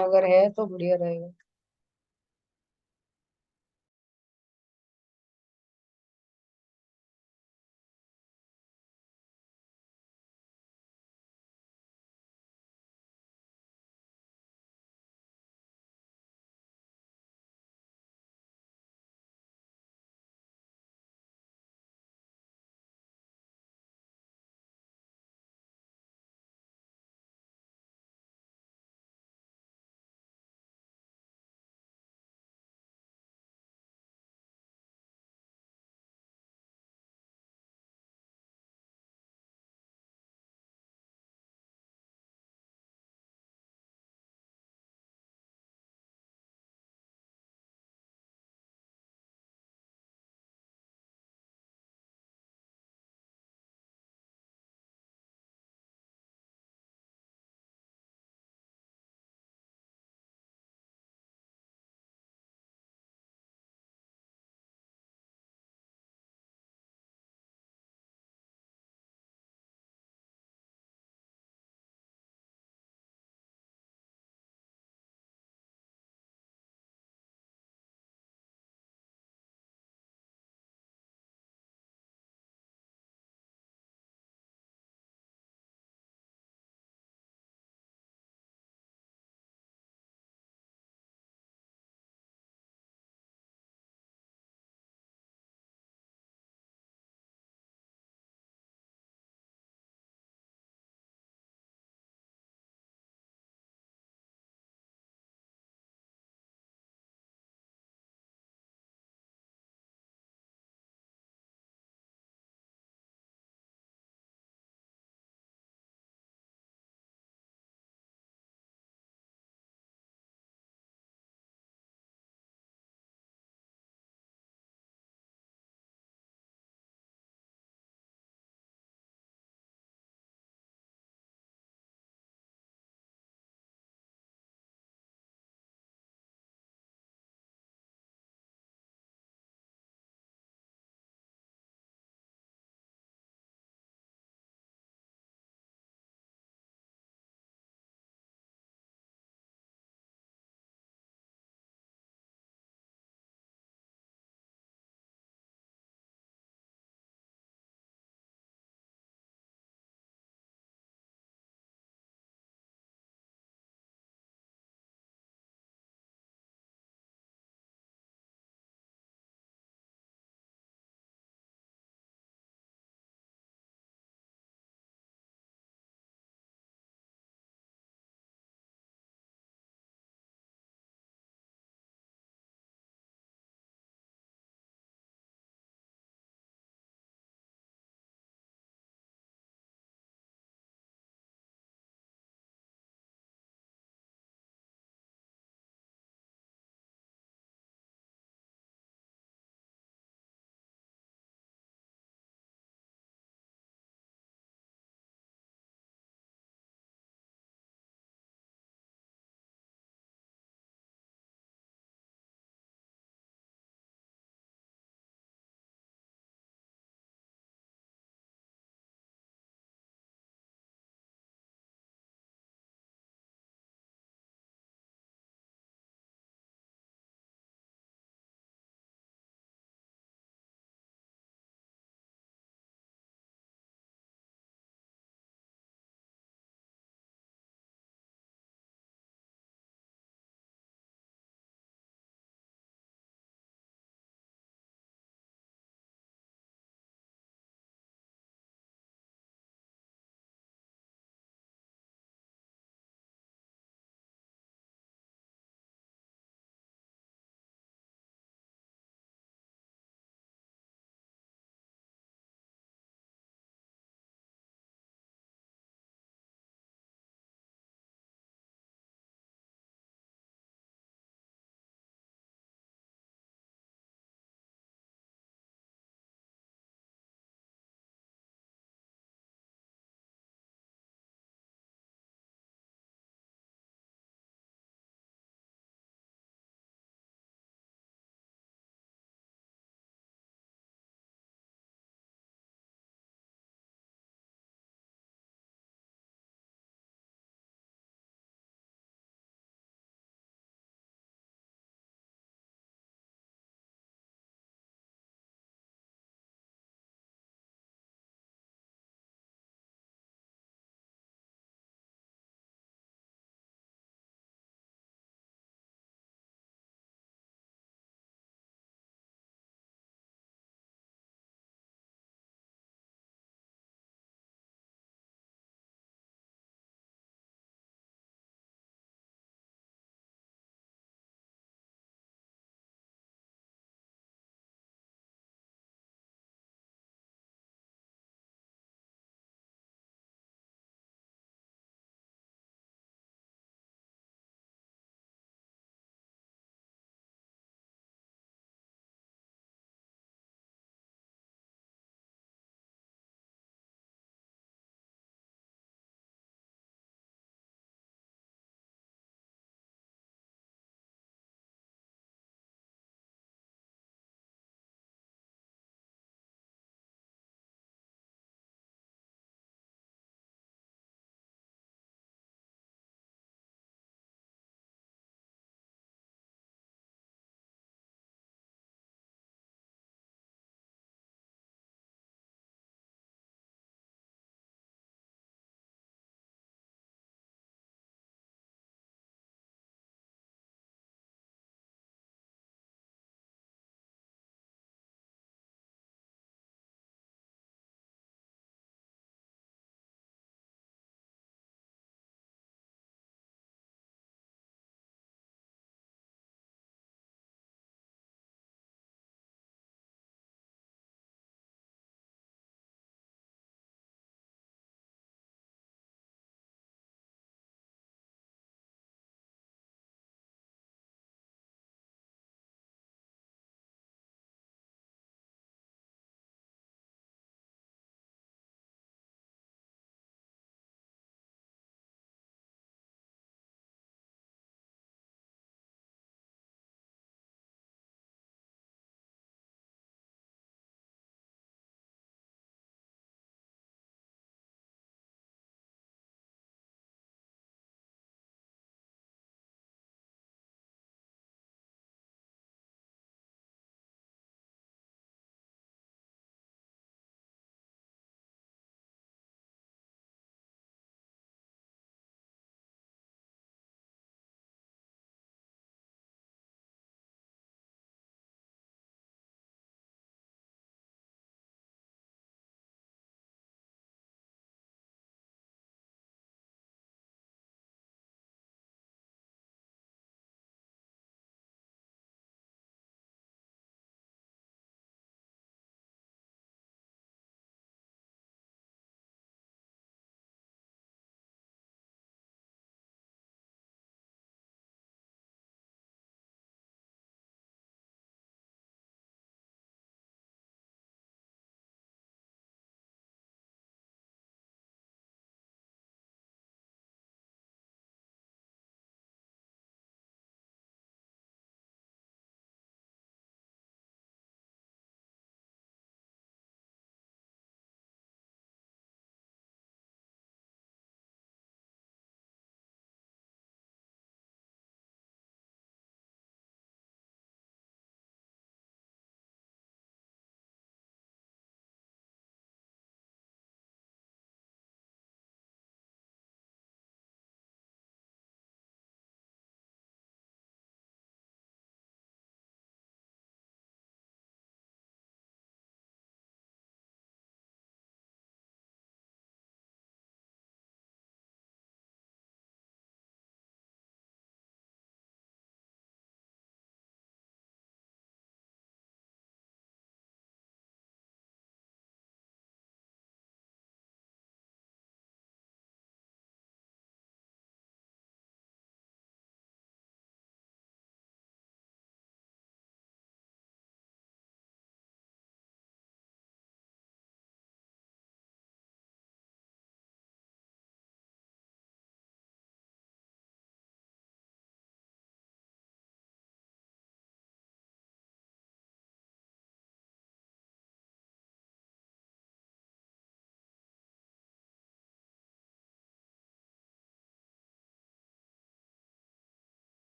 अगर है तो बढ़िया रहेगा।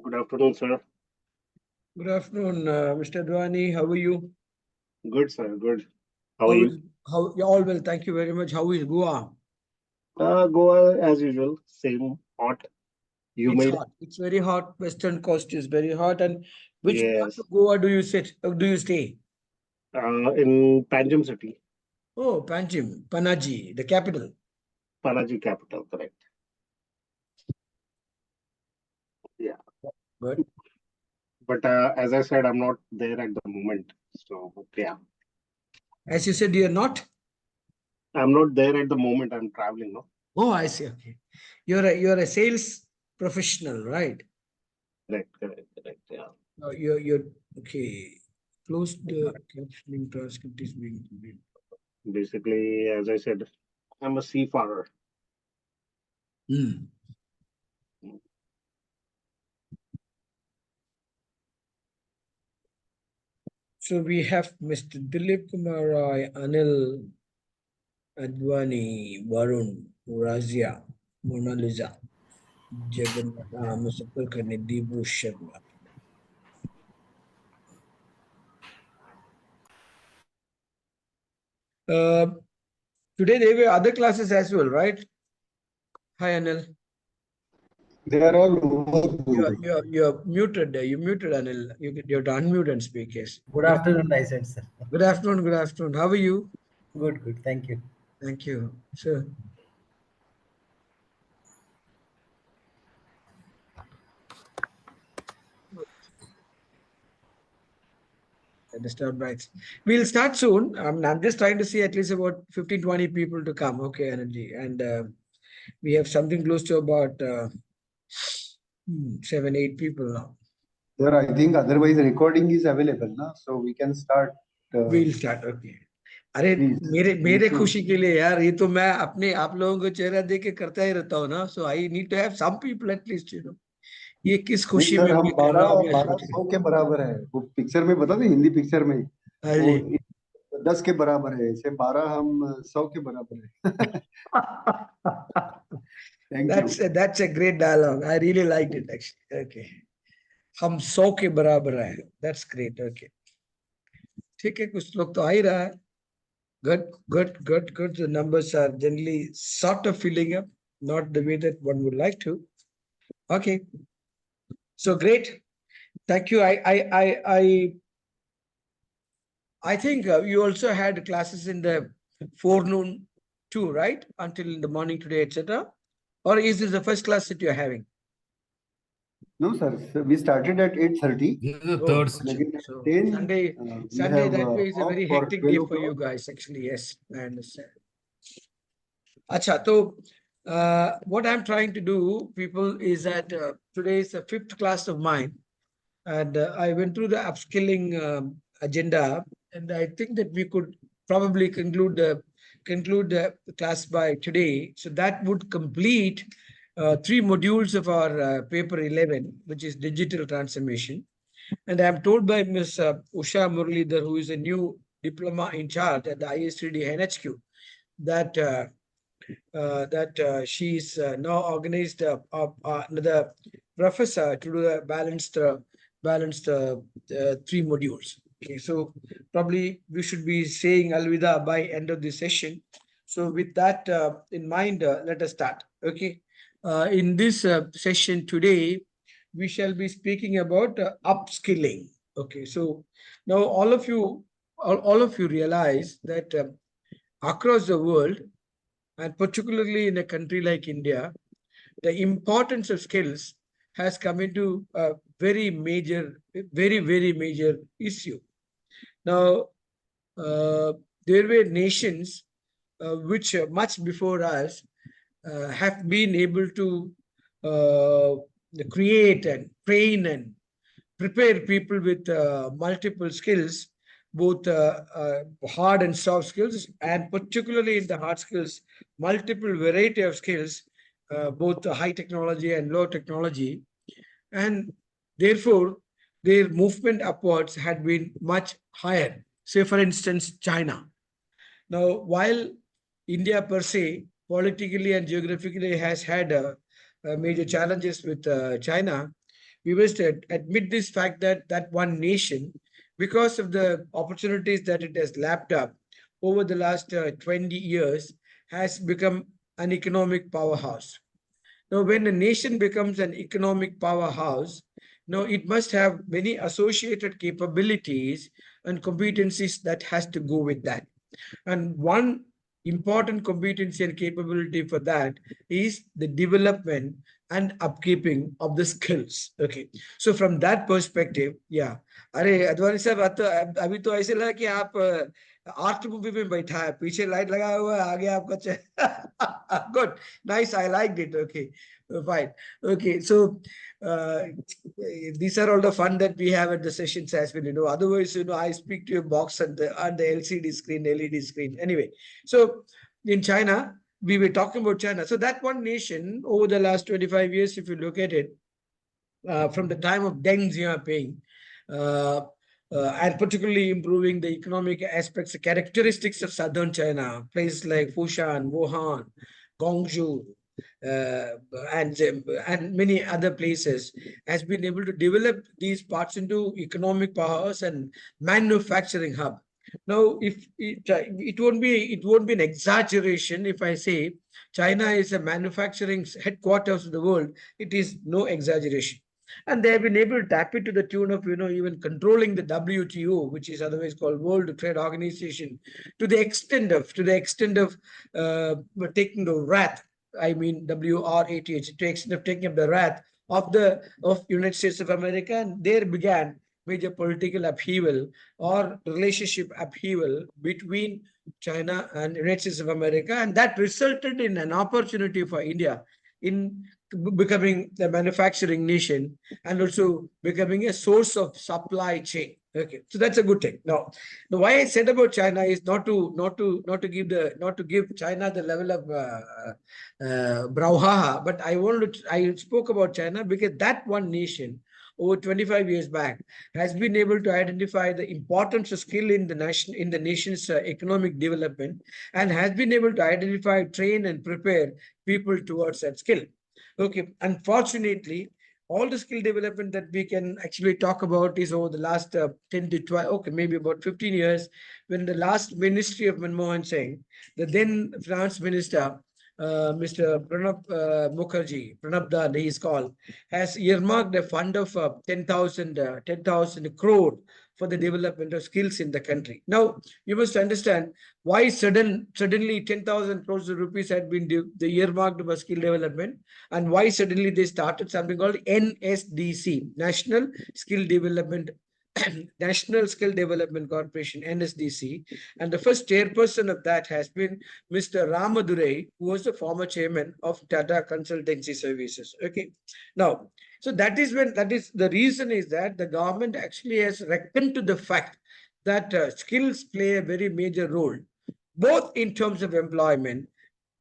Good afternoon, sir. Good afternoon, Mr. Dwani. How are you? Good, sir. Good. How are you? How? Yeah, all well. Thank you very much. How is Goa? Goa, as usual, same hot, It's humid. hot. It's very hot. Western coast is very hot. And which part Yes. of Goa do you sit? Do you stay? In Panjim city, Oh, Panjim, Panaji, the capital. Panaji capital, correct. Yeah. But But as I said, I'm not there at the moment. So, yeah. as you said, you're not. I'm not there at the moment. I'm traveling, no? Oh, I see. Okay, you're a sales professional, right? Correct, correct, correct. Yeah. You're okay. Close the captioning transcript is being completed. Basically, as I said, I'm a seafarer. Hmm. So we have Mr. Dilip Kumar Roy, Anil Advani, Varun, Razia, Mona Lisa, Jagannath, Mr. Kulkarni, Deepu Sharma. Uh, Today there were other classes as well, right? Hi, Anil. They are all overbooked. You're muted. You muted, Anil. You have to unmute and speak. Yes. Good afternoon, I said, sir. Good afternoon. Good afternoon. How are you? Good, good. Thank you. Thank you. So, disturbed rights. We'll start soon. I'm just trying to see at least about 15-20 people to come. Okay, energy. And we have something close to about 7-8 people now. Sir, I think otherwise recording is available, na? So we can start. We'll start. Okay. अरे Please. मेरे खुशी के लिए यार, ये तो मैं अपने आप लोगों को चेहरा देके करता ही रहता हूँ ना. So I need to have some people at least, you know. ये किस नहीं खुशी सर, में हम मैं कर रहा हूँ मैं 12 सोच 100 के बराबर है. वो पिक्चर में बता दें, हिंदी पिक्चर में हाँ वो जी. 10 के बराबर है. ऐसे 12 हम 100 के बराबर है. Thank you. That's a great dialogue. I really liked it actually. Okay. हम 100 के बराबर हैं. That's great. Okay. ठीक है, कुछ लोग तो आ ही रहा है. Good, good, good, good. The numbers are generally sort of filling up, not the way that one would like to. Okay. So great. Thank you. I think you also had classes in the forenoon too, right? Until in the morning today, etc. Or is this the first class that you're having? No, sir. So we started at 8:30. This is the Oh, third. okay. So 10, Sunday, we Sunday have that way is a off very for hectic 12 day for you o'clock. guys. Actually, yes, I understand. Acha, so what I'm trying to do, people, is that today is the fifth class of mine, and I went through the upskilling agenda, and I think that we could probably conclude the class by today. So that would complete three modules of our paper 11, which is digital transformation. And I'm told by Ms. Usha Muralidhar, who is a new diploma in charge at the ISTD NHQ, that she's now organized another professor to do the balanced three modules. Okay, so probably we should be saying Alvida by end of this session. So with that in mind, let us start. Okay, in this session today, we shall be speaking about upskilling. Okay, so now all of you realize that across the world, and particularly in a country like India, the importance of skills has come into a very major issue. Now, uh, there were nations which much before us have been able to uh, create and train and prepare people with multiple skills, both hard and soft skills, and particularly in the hard skills, multiple variety of skills, both high technology and low technology, and therefore their movement upwards had been much higher. Say, for instance, China. Now, while India per se, politically and geographically, has had major challenges with China, we must admit this fact that that one nation, because of the opportunities that it has lapped up over the last 20 years, has become an economic powerhouse. Now, when a nation becomes an economic powerhouse, now it must have many associated capabilities and competencies that has to go with that. And one important competency and capability for that is the development and upkeeping of the skills. Okay. So from that perspective, yeah. अरे अद्वानी साहब अभी तो ऐसे लगा कि आप art movie में बैठा है, पीछे लाइट लगा हुआ है, आगे आपका good, nice, I like it. Okay, fine. Okay, so these are all the fun that we have at the sessions as well. Otherwise, I speak to a box on the LCD screen, LED screen. Anyway, so in China, we were talking about China. So that one nation over the last 25 years, if you look at it, from the time of Deng Xiaoping, and particularly improving the economic aspects, the characteristics of southern China, places like Fushan, Wuhan, Guangzhou, and many other places, has been able to develop these parts into economic powers and manufacturing hub. Now, if it won't be an exaggeration if I say China is a manufacturing headquarters of the world. It is no exaggeration. And they have been able to tap it to the tune of, even controlling the WTO, which is otherwise called World Trade Organization, to the extent of taking the wrath. I mean, WRATH, to the extent of taking up the wrath of United States of America, and there began major political upheaval or relationship upheaval between China and United States of America, and that resulted in an opportunity for India in becoming the manufacturing nation and also becoming a source of supply chain. Okay, so that's a good thing. Now why I said about China is not to give China the level of brouhaha, but I spoke about China because that one nation over 25 years back has been able to identify the importance of skill in the nation's economic development, and has been able to identify, train, and prepare people towards that skill. Okay, unfortunately, all the skill development that we can actually talk about is over the last 10 to 12, okay, maybe about 15 years, when the last ministry of Manmohan Singh, the then finance minister, Mr. Pranab Mukherjee, Pranab Dad, he is called, has earmarked a fund of 10,000 crore for the development of skills in the country. Now, you must understand why suddenly 10,000 crores of rupees had been earmarked for skill development, and why suddenly they started something called NSDC, National Skill Development National Skill Development Corporation, NSDC, and the first chairperson of that has been Mr. Ramadurai, who was the former chairman of Tata Consultancy Services. Okay, now, so that is the reason is that the government actually has reckoned to the fact that skills play a very major role, both in terms of employment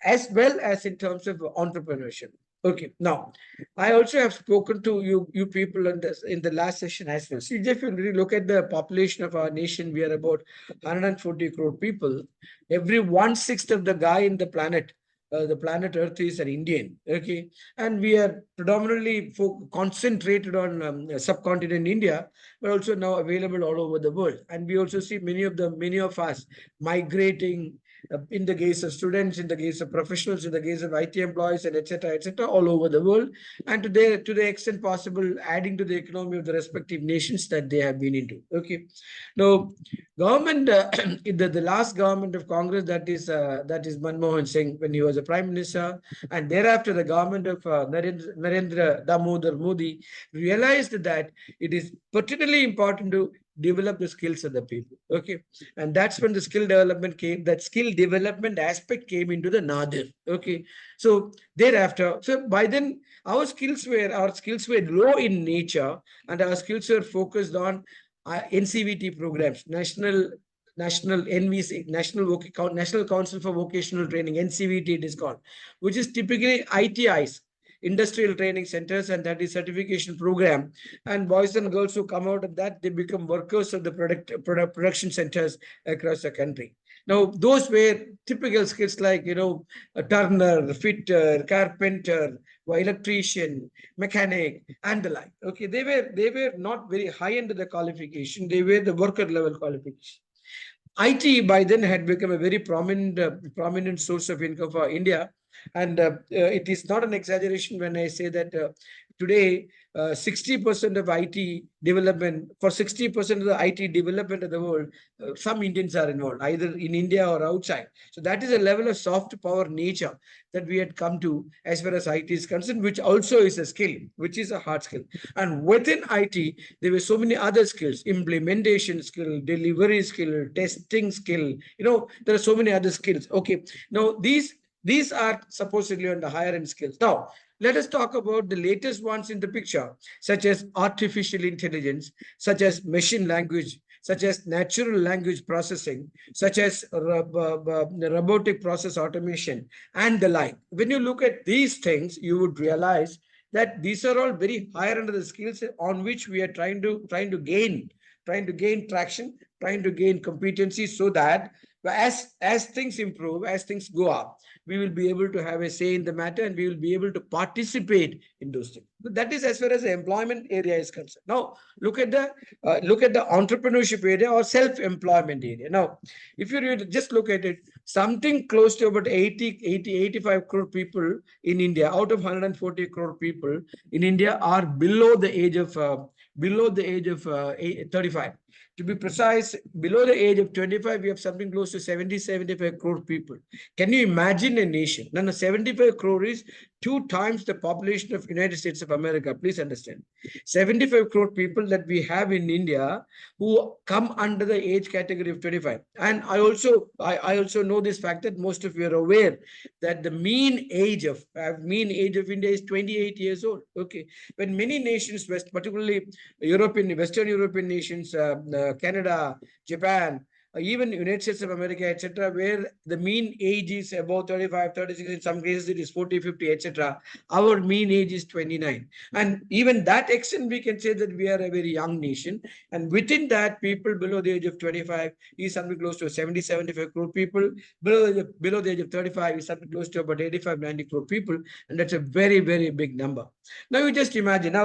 as well as in terms of entrepreneurship. Okay, now I also have spoken to you people in the last session as well. See, if you really look at the population of our nation, we are about 140 crore people. Every 1/6 of the guy in the planet Earth is an Indian. Okay, and we are predominantly concentrated on subcontinent India, but also now available all over the world. And we also see many of us migrating. In the case of students, in the case of professionals, in the case of IT employees, and etc., all over the world, and to the extent possible, adding to the economy of the respective nations that they have been into. Okay, now government, the last government of Congress, that is Manmohan Singh, when he was a prime minister, and thereafter the government of Narendra Damodar Modi, realized that it is particularly important to develop the skills of the people. Okay, and that's when the skill development came. That skill development aspect came into the Nadir. Okay, so thereafter, so by then our skills were low in nature, and our skills were focused on NCVT programs, National NVC, National Council for Vocational Training, NCVT it is called, which is typically ITIs, industrial training centers, and that is certification program. And boys and girls who come out of that, they become workers of the production centers across the country. Now, those were typical skills like, a turner, fitter, carpenter, or electrician, mechanic, and the like. Okay, they were not very high end of the qualification. They were the worker level qualification. IT by then had become a very prominent source of income for India, and it is not an exaggeration when I say that today 60% of IT development, for 60% of the IT development of the world, some Indians are involved, either in India or outside. So that is a level of soft power nature that we had come to as far as IT is concerned, which also is a skill, which is a hard skill. And within IT, there were so many other skills: implementation skill, delivery skill, testing skill. There are so many other skills. Okay, now these are supposedly on the higher end skills. Now, let us talk about the latest ones in the picture, such as artificial intelligence, such as machine language, such as natural language processing, such as robotic process automation, and the like. When you look at these things, you would realize that these are all very higher under the skills on which we are trying to gain traction, trying to gain competency, so that as things improve, as things go up, we will be able to have a say in the matter, and we will be able to participate in those things. So that is as far as the employment area is concerned. Now, look at the entrepreneurship area or self-employment area. Now, if you just look at it, something close to about 85 crore people in India, out of 140 crore people in India, are below the age of 35. To be precise, below the age of 25, we have something close to 75 crore people. Can you imagine a nation? Now, 75 crore is 2 times the population of United States of America. Please understand. 75 crore people that we have in India who come under the age category of 25. And I also know this fact that most of you are aware that the mean age of India is 28 years old. Okay. When many nations, particularly Western European nations, Canada, Japan, even United States of America, etc., where the mean age is about 35, 36, in some cases it is 40, 50, etc. Our mean age is 29. And even that extent, we can say that we are a very young nation. And within that, people below the age of 25 is something close to 70, 75 crore people. Below the age of 35 is something close to about 85, 90 crore people. And that's a very, very big number. Now, you just imagine,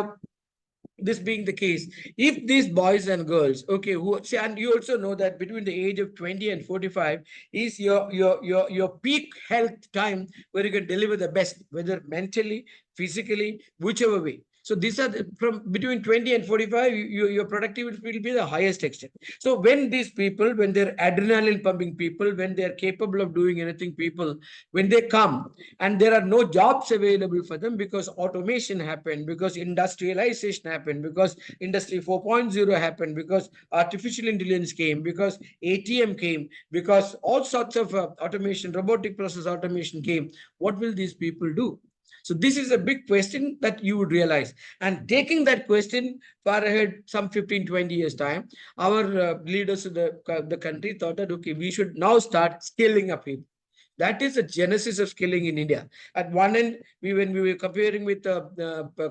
this being the case, if these boys and girls, okay, and you also know that between the age of 20 and 45 is your peak health time, where you can deliver the best, whether mentally, physically, whichever way. So these are from between 20 and 45, your productivity will be the highest extent. So when these people, when they're adrenaline pumping people, when they're capable of doing anything people, when they come and there are no jobs available for them because automation happened, because industrialization happened, because industry 4.0 happened, because artificial intelligence came, because ATM came, because all sorts of automation, robotic process automation came, what will these people do? So this is a big question that you would realize. And taking that question far ahead, some 15, 20 years time, our leaders of the country thought that, okay, we should now start scaling up people. That is the genesis of skilling in India. At one end, when we were comparing with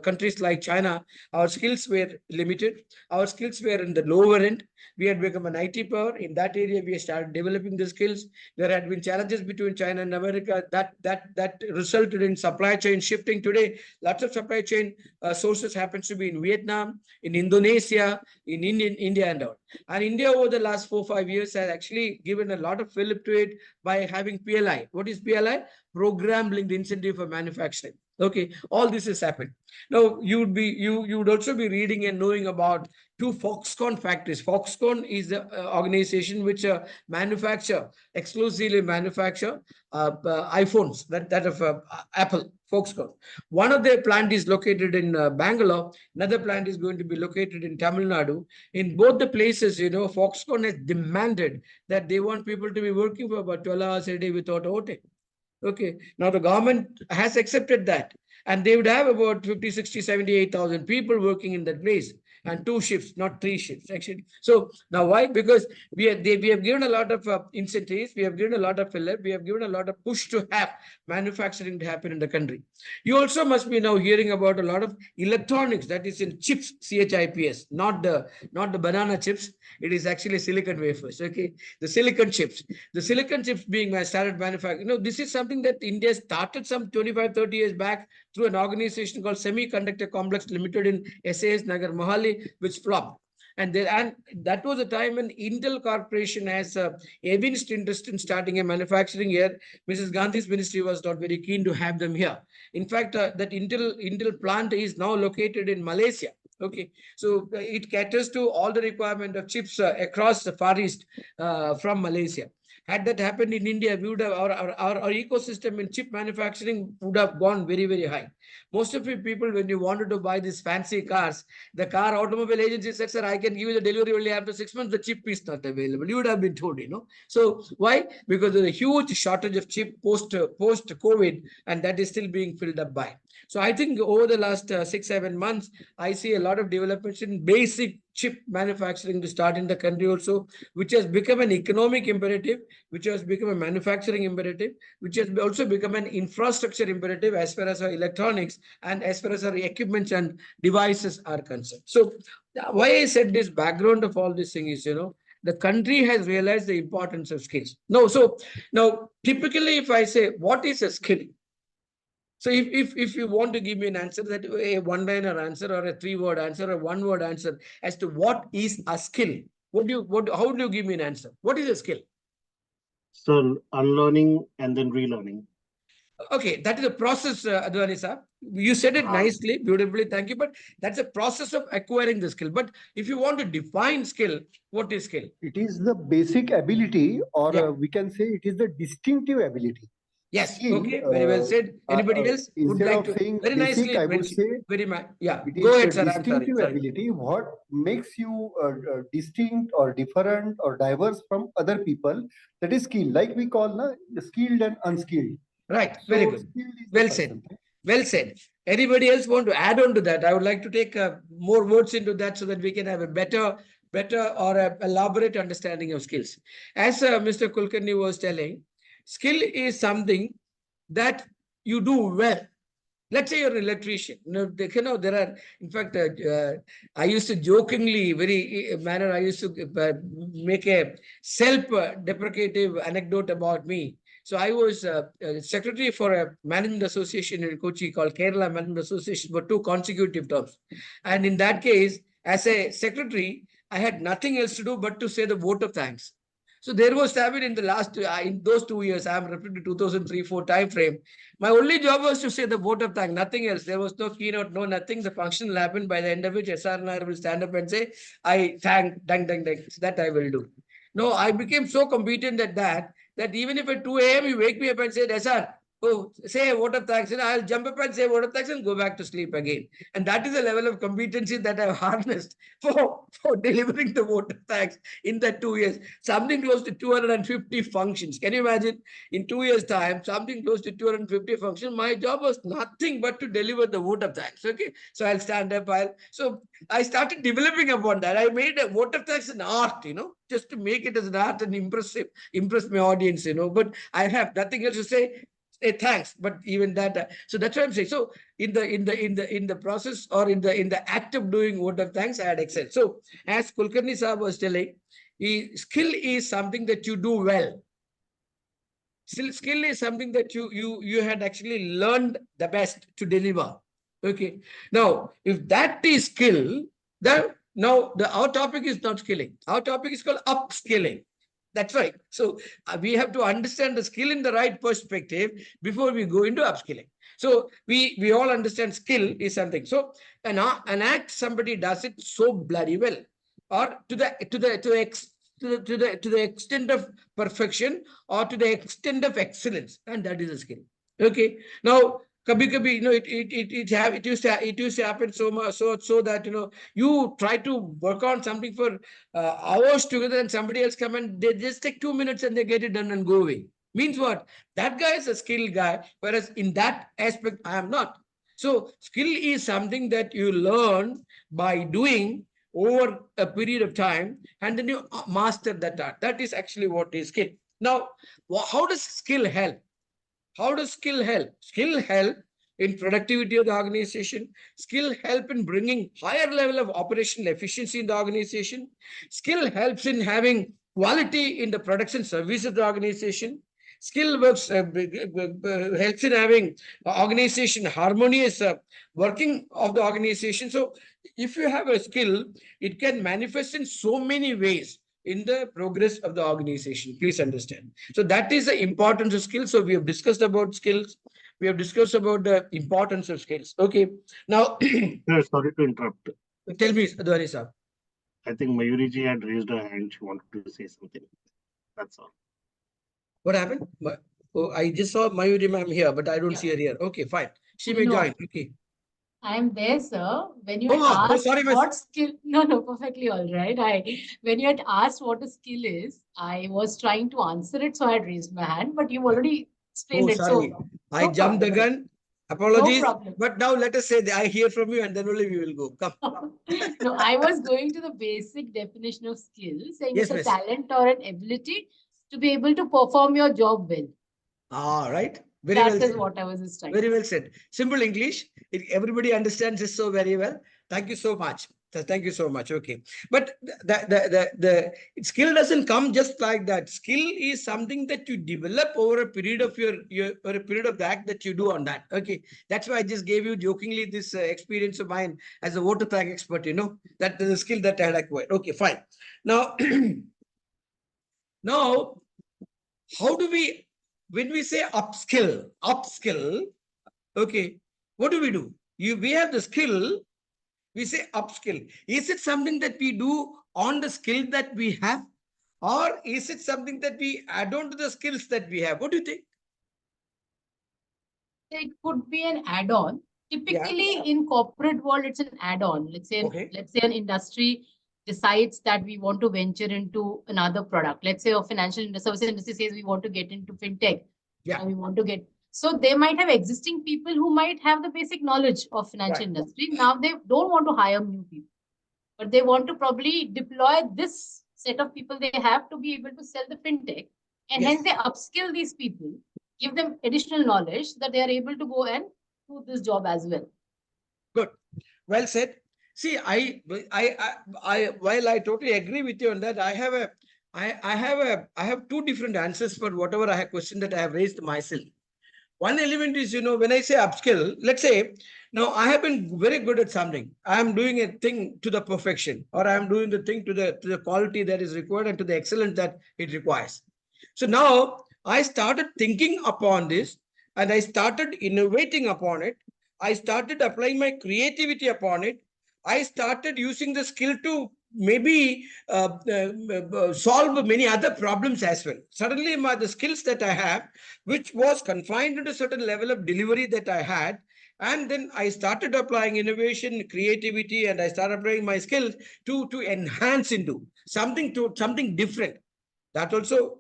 countries like China, our skills were limited. Our skills were in the lower end. We had become an IT power. In that area, we started developing the skills. There had been challenges between China and America that resulted in supply chain shifting. Today, lots of supply chain sources happens to be in Vietnam, in Indonesia, in India and all. And India over the last 4-5 years has actually given a lot of fillip to it by having PLI. What is PLI? Program linked incentive for manufacturing. Okay, all this has happened. Now you would also be reading and knowing about 2 Foxconn factories. Foxconn is the organization which exclusively manufacture iPhones, that of Apple. Foxconn. One of their plant is located in Bangalore. Another plant is going to be located in Tamil Nadu. In both the places, Foxconn has demanded that they want people to be working for about 12 hours a day without OT. Okay. Now the government has accepted that. And they would have about 50, 60, 78,000 people working in that place, and 2 shifts, not 3 shifts, actually. So now why? Because we have given a lot of incentives, we have given a lot of fillip, we have given a lot of push to have manufacturing to happen in the country. You also must be now hearing about a lot of electronics that is in chips, CHIPS, not the banana chips. It is actually silicon wafers. Okay, the silicon chips. The silicon chips being started manufacturing. This is something that India started some 25, 30 years back through an organization called Semiconductor Complex Limited in SAS Nagar, Mohali, which flopped. And that was a time when Intel Corporation has evinced interest in starting a manufacturing here. Mrs. Gandhi's ministry was not very keen to have them here. In fact, that Intel plant is now located in Malaysia. Okay, so it caters to all the requirement of chips across the Far East from Malaysia. Had that happened in India, we would have our ecosystem in chip manufacturing would have gone very, very high. Most of you people, when you wanted to buy these fancy cars, the car automobile agency said, "Sir, I can give you the delivery only after 6 months. The chip is not available." You would have been told, So why? Because there's a huge shortage of chip post COVID, and that is still being filled up by. So I think over the last 6, 7 months, I see a lot of developments in basic chip manufacturing to start in the country also, which has become an economic imperative, which has become a manufacturing imperative, which has also become an infrastructure imperative as far as our electronics and as far as our equipments and devices are concerned. So why I said this background of all this thing is, the country has realized the importance of skills. So now typically if I say, what is a skill? So if you want to give me an answer, that a one-liner answer or a 3-word answer or 1-word answer as to what is a skill, how do you give me an answer? What is a skill? So unlearning and then relearning. Okay, that is a process, Advani sir. You said it nicely, beautifully, thank you. But that's a process of acquiring the skill. But if you want to define skill, what is skill? It is the basic ability, or Yeah. we can say it is the distinctive ability. Yes, Skill, okay, very well said. Anybody else would instead like of to? saying Very basic, nicely I would mentioned. say Yeah, it go is ahead, the sir. I'm sorry. distinctive ability, what makes you distinct or different or diverse from other people. That is skill, like we call skilled and unskilled. Right, So very good. skilled is the Well said. person. Well said. Anybody else want to add on to that? I would like to take more words into that so that we can have a better or a elaborate understanding of skills. As Mr. Kulkarni was telling, skill is something that you do well. Let's say you're an electrician. There are, in fact, I used to jokingly, very manner, I used to make a self-deprecative anecdote about me. So I was secretary for a management association in Kochi called Kerala Management Association for 2 consecutive terms. And in that case, as a secretary, I had nothing else to do but to say the vote of thanks. So there was happened in the last, in those 2 years, I am referring to 2003-4 time frame. My only job was to say the vote of thanks, nothing else. There was no keynote, no nothing. The function will happen, by the end of which SR Nair will stand up and say, I thank, dang. So that I will do. No, I became so competent at that even if at 2 a.m. you wake me up and say, SR, oh, say a vote of thanks, I'll jump up and say a vote of thanks and go back to sleep again. And that is the level of competency that I've harnessed for delivering the vote of thanks in that 2 years. Something close to 250 functions. Can you imagine? In 2 years' time, something close to 250 functions. My job was nothing but to deliver the vote of thanks. Okay. So I'll stand up. So I started developing upon that. I made a vote of thanks an art, just to make it as an art and impress my audience, But I have nothing else to say. Thanks, but even that. So that's what I'm saying. So in the process or in the act of doing vote of thanks, I had excelled. So as Kulkarni Saab was telling, skill is something that you do well. Skill is something that you had actually learned the best to deliver. Okay. Now, if that is skill, then now our topic is not skilling. Our topic is called upskilling. That's right. So we have to understand the skill in the right perspective before we go into upskilling. So we all understand skill is something. So an act somebody does it so bloody well, or to the extent of perfection or to the extent of excellence, and that is a skill. Okay. Now, kabhi, it used to happen so much so that you try to work on something for hours together, and somebody else come and they just take 2 minutes and they get it done and go away. Means what? That guy is a skilled guy, whereas in that aspect I am not. So skill is something that you learn by doing over a period of time, and then you master that art. That is actually what is skill. Now, how does skill help? How does skill help? Skill help in productivity of the organization. Skill help in bringing higher level of operational efficiency in the organization. Skill helps in having quality in the production service of the organization. Skill works helps in having organization harmonious working of the organization. So, if you have a skill, it can manifest in so many ways in the progress of the organization. Please understand. So that is the importance of skills. So we have discussed about skills. We have discussed about the importance of skills. Okay. Now, Sorry to interrupt. tell me, Adwani sir. I think Mayuri ji had raised her hand. She wanted to say something. That's all. What happened? Oh, I just saw Mayuri ma'am here, but I don't Yeah. see her here. Okay, fine. She may No, join. Okay. I am there, sir. When you had Oh, asked sorry, miss. what skill, no, perfectly all right. When you had asked what a skill is, I was trying to answer it, so I had raised my hand, but you've already explained Oh, it. sorry. So I no jumped the problem. gun. Apologies. No problem. But now let us say that I hear from you and then only we will go. Come. No, I was going to the basic definition of skill, saying Yes, it's a miss. talent or an ability to be able to perform your job well. All right. Very well That is said. what I was just trying. Very well said. Simple English. Everybody understands this so very well. Thank you so much. Thank you so much. Okay. But the skill doesn't come just like that. Skill is something that you develop over a period of your or a period of the act that you do on that. Okay. That's why I just gave you jokingly this experience of mine as a water tank expert, that is a skill that I had acquired. Okay, fine. Now, now, how do we, when we say upskill, okay, what do? We have the skill, we say upskill. Is it something that we do on the skill that we have? Or is it something that we add on to the skills that we have? What do you think? It could be an add-on. Typically, in corporate world, it's an add-on. Okay. Let's say an industry decides that we want to venture into another product. Let's say a financial services industry says we want to get into fintech. Yeah. And we want to get. So they might have existing people who might have the basic knowledge of financial Right. industry. Now they don't want to hire new people, but they want to probably deploy this set of people they have to be able to sell the fintech. And Yes. hence they upskill these people, give them additional knowledge that they are able to go and do this job as well. Good. Well said. See, while I totally agree with you on that, I have two different answers for whatever I have question that I have raised myself. One element is, when I say upskill, let's say, now I have been very good at something. I am doing a thing to the perfection, or I am doing the thing to the quality that is required and to the excellence that it requires. So now I started thinking upon this and I started innovating upon it. I started applying my creativity upon it. I started using the skill to maybe solve many other problems as well. Suddenly, the skills that I have, which was confined to a certain level of delivery that I had, and then I started applying innovation, creativity, and I started applying my skills to enhance into something different. That also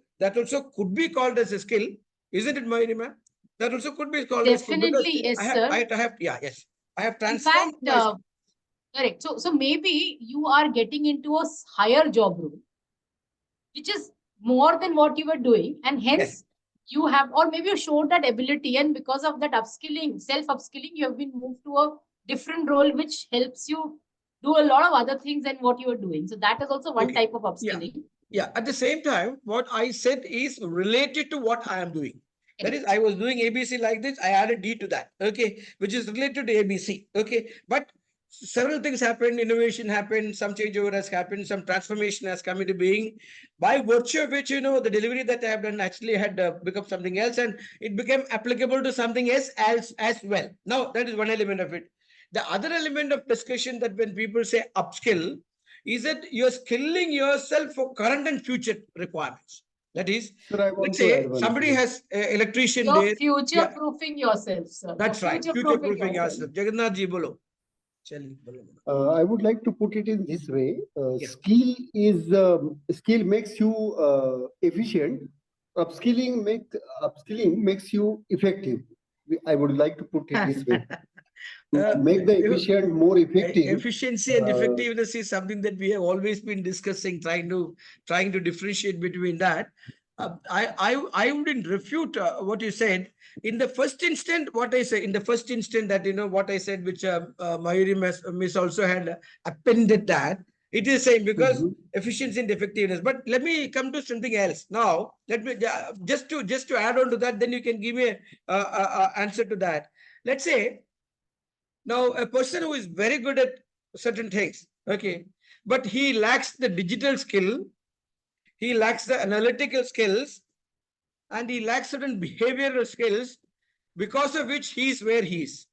could be called as a skill, isn't it, Mayuri ma'am? That also could be called as skill because Definitely, yes, I have, sir. I have, yeah, yes, I have In transformed fact, my. correct. So maybe you are getting into a higher job role, which is more than what you were doing, and hence Yes. you have, or maybe you showed that ability, and because of that upskilling, self-upskilling, you have been moved to a different role, which helps you do a lot of other things than what you were doing. So that is also one Okay. type of upskilling. Yeah. At the same time, what I said is related to what I am doing. That is, I was doing ABC like this. I added D to that. Okay, which is related to ABC. Okay, but several things happened. Innovation happened. Some changeover has happened. Some transformation has come into being. By virtue of which, the delivery that I have done actually had become something else, and it became applicable to something else as well. Now that is one element of it. The other element of discussion that when people say upskill, is that you're skilling yourself for current and future requirements. That is, Sir, I let's want to say add one somebody thing. has an electrician You're there. future Yeah, proofing yourself, sir. that's You're right. future Future proofing proofing yourself. yourself. Jagannath ji, bolo. I would like to put it in this way. Yeah. Skill makes you efficient. Upskilling makes you effective. I would like to put it this way. to make the efficient more effective. Efficiency and effectiveness is something that we have always been discussing, trying to differentiate between that. I wouldn't refute what you said. In the first instant, what I said, in the first instant that, what I said, which Mayuri Miss also had appended that, it is same because efficiency and effectiveness. But let me come to something else. Now, let me just to add on to that, then you can give me a answer to that. Let's say, now a person who is very good at certain things, okay, but he lacks the digital skill, he lacks the analytical skills, and he lacks certain behavioral skills, because of which he is where he is.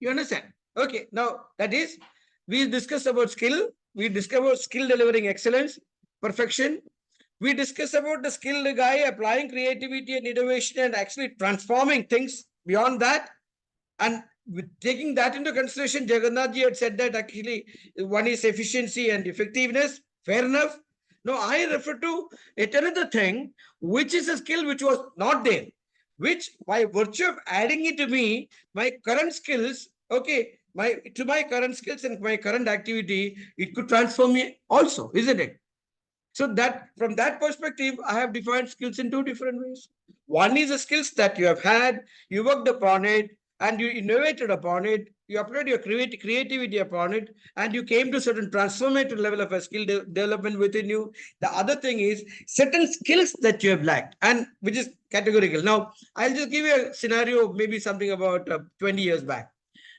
You understand? Okay, now that is, we discussed about skill, we discussed about skill delivering excellence, perfection. We discussed about the skilled guy applying creativity and innovation and actually transforming things beyond that. And with taking that into consideration, Jagannath ji had said that actually one is efficiency and effectiveness. Fair enough. No, I refer to yet another thing, which is a skill which was not there, which by virtue of adding it to me, my current skills, okay, my current skills and my current activity, it could transform me also, isn't it? So that from that perspective, I have defined skills in two different ways. One is the skills that you have had, you worked upon it, and you innovated upon it, you applied your creativity upon it, and you came to certain transformative level of a skill development within you. The other thing is certain skills that you have lacked, and which is categorical. Now, I'll just give you a scenario, maybe something about 20 years back.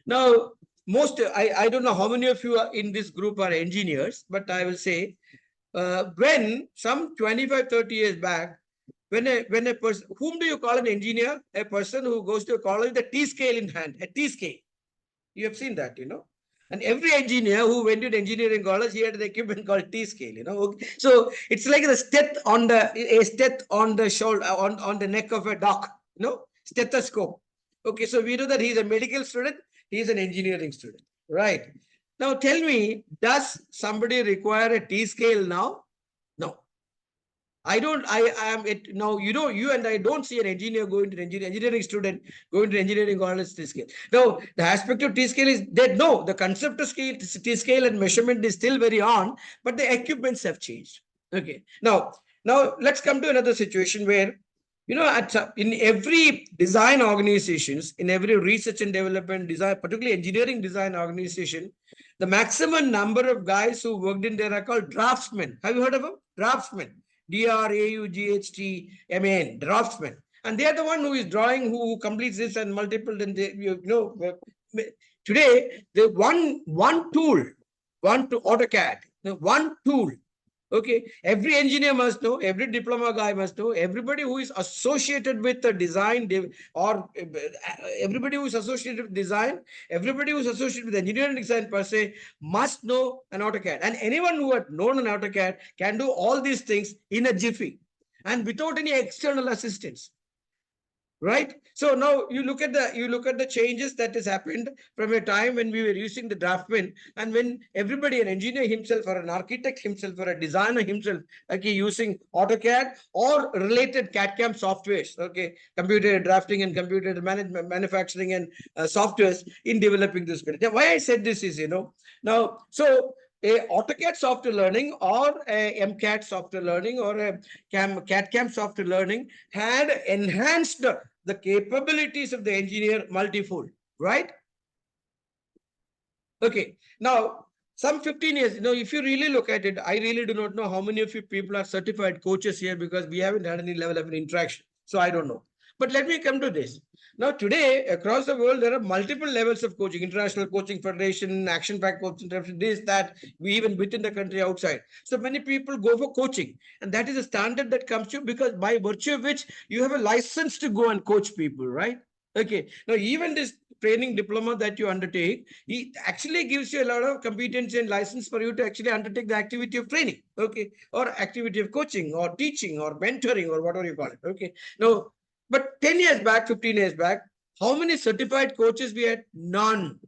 Now, I don't know how many of you are in this group are engineers, but I will say, when some 25, 30 years back, when a person, whom do you call an engineer? A person who goes to college with a T scale in hand, a T scale. You have seen that, And every engineer who went to engineering college, he had an equipment called T scale, Okay. So it's like a stet on the shoulder, on the neck of a doc, stethoscope. Okay, so we know that he's a medical student, he's an engineering student, right? Now tell me, does somebody require a T scale now? No. I am it now. You and I don't see an engineer going to engineering student going to engineering college T scale. Now, the aspect of T scale is that no, the concept of T scale and measurement is still very on, but the equipments have changed. Okay. Now let's come to another situation where, in every design organizations, in every research and development design, particularly engineering design organization, the maximum number of guys who worked in there are called draftsmen. Have you heard of them? Draftsmen. DRAUGHTMAN, draftsmen. And they are the one who is drawing, who completes this and multiple. And today, the one tool, AutoCAD, one tool. Okay, every engineer must know, every diploma guy must know, everybody who is associated with the design or everybody who is associated with design, everybody who is associated with engineering design per se must know an AutoCAD. And anyone who had known an AutoCAD can do all these things in a jiffy and without any external assistance. Right. So now you look at the changes that has happened from a time when we were using the draftsman, and when everybody, an engineer himself or an architect himself or a designer himself, okay, using AutoCAD or related CAD/CAM softwares, okay, computer drafting and computer manufacturing and softwares in developing this. Now, why I said this is, now, so a AutoCAD software learning or a MCAD software learning or a CAD/CAM software learning had enhanced the capabilities of the engineer multifold, right? Okay. Now, some 15 years, if you really look at it, I really do not know how many of you people are certified coaches here because we haven't had any level of interaction. So I don't know. But let me come to this. Now, today, across the world, there are multiple levels of coaching, International Coaching Federation, Action Pack Coaching, this, that, we even within the country, outside. So many people go for coaching. And that is a standard that comes to you because by virtue of which you have a license to go and coach people, right? Okay. Now, even this training diploma that you undertake, it actually gives you a lot of competency and license for you to actually undertake the activity of training, okay, or activity of coaching or teaching or mentoring or whatever you call it, okay. Now, but 10 years back, 15 years back, how many certified coaches we had? None.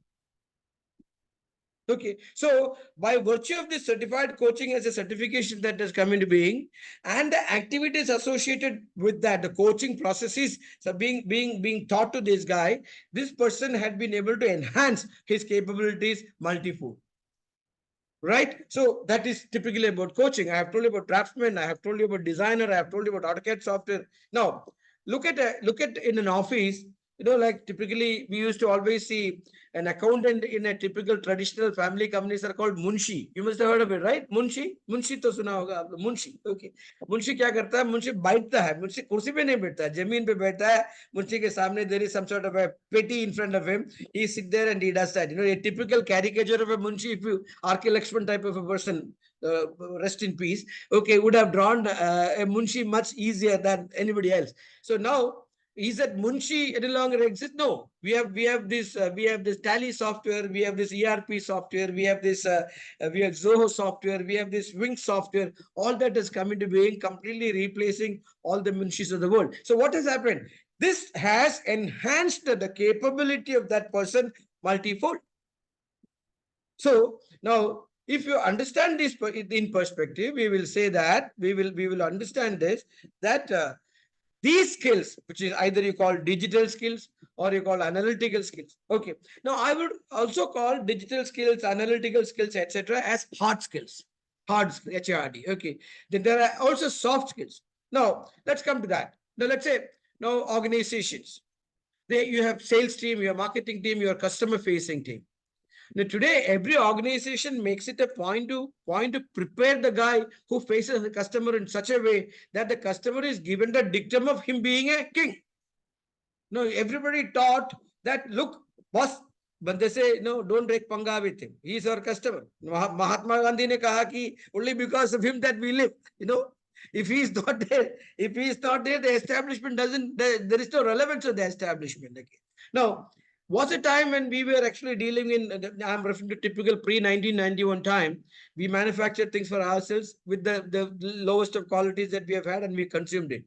Okay, so by virtue of this certified coaching as a certification that has come into being, and the activities associated with that, the coaching processes so being taught to this guy, this person had been able to enhance his capabilities multifold. Right? So that is typically about coaching. I have told you about draftsman, I have told you about designer, I have told you about AutoCAD software. Now, look at in an office, like typically we used to always see an accountant in a typical traditional family companies are called Munshi. You must have heard of it, right? Munshi to suna hoga aap log. Munshi. Okay. Munshi kya karta hai? Munshi baithta hai. Munshi kursi pe nahi baithta hai. Zameen pe baithta hai. Munshi ke samne there is some sort of a petty in front of him. He sit there and he does that. A typical caricature of a Munshi, if you R.K. Lakshman type of a person, rest in peace, okay, would have drawn a Munshi much easier than anybody else. So now, is that Munshi any longer exists? No, we have this Tally software, we have this ERP software, we have Zoho software, we have this Wing software. All that has come into being, completely replacing all the Munshis of the world. So what has happened? This has enhanced the capability of that person multifold. So now, if you understand this in perspective, we will say that we will understand this that. These skills, which is either you call digital skills or you call analytical skills. Okay. Now, I would also call digital skills, analytical skills, etc., as hard skills. Hard skills, HARD. Okay. Then there are also soft skills. Now, let's come to that. Now, let's say now organizations. You have sales team, your marketing team, your customer facing team. Now, today, every organization makes it a point to prepare the guy who faces the customer in such a way that the customer is given the dictum of him being a king. No, everybody taught that, look, boss, bande se, no, don't take panga with him. He is our customer. Mahatma Gandhi ne kaha ki only because of him that we live. If he is not there, the establishment doesn't, there is no relevance of the establishment. Okay. Now, was a time when we were actually dealing in, I'm referring to typical pre-1991 time, we manufactured things for ourselves with the lowest of qualities that we have had and we consumed it.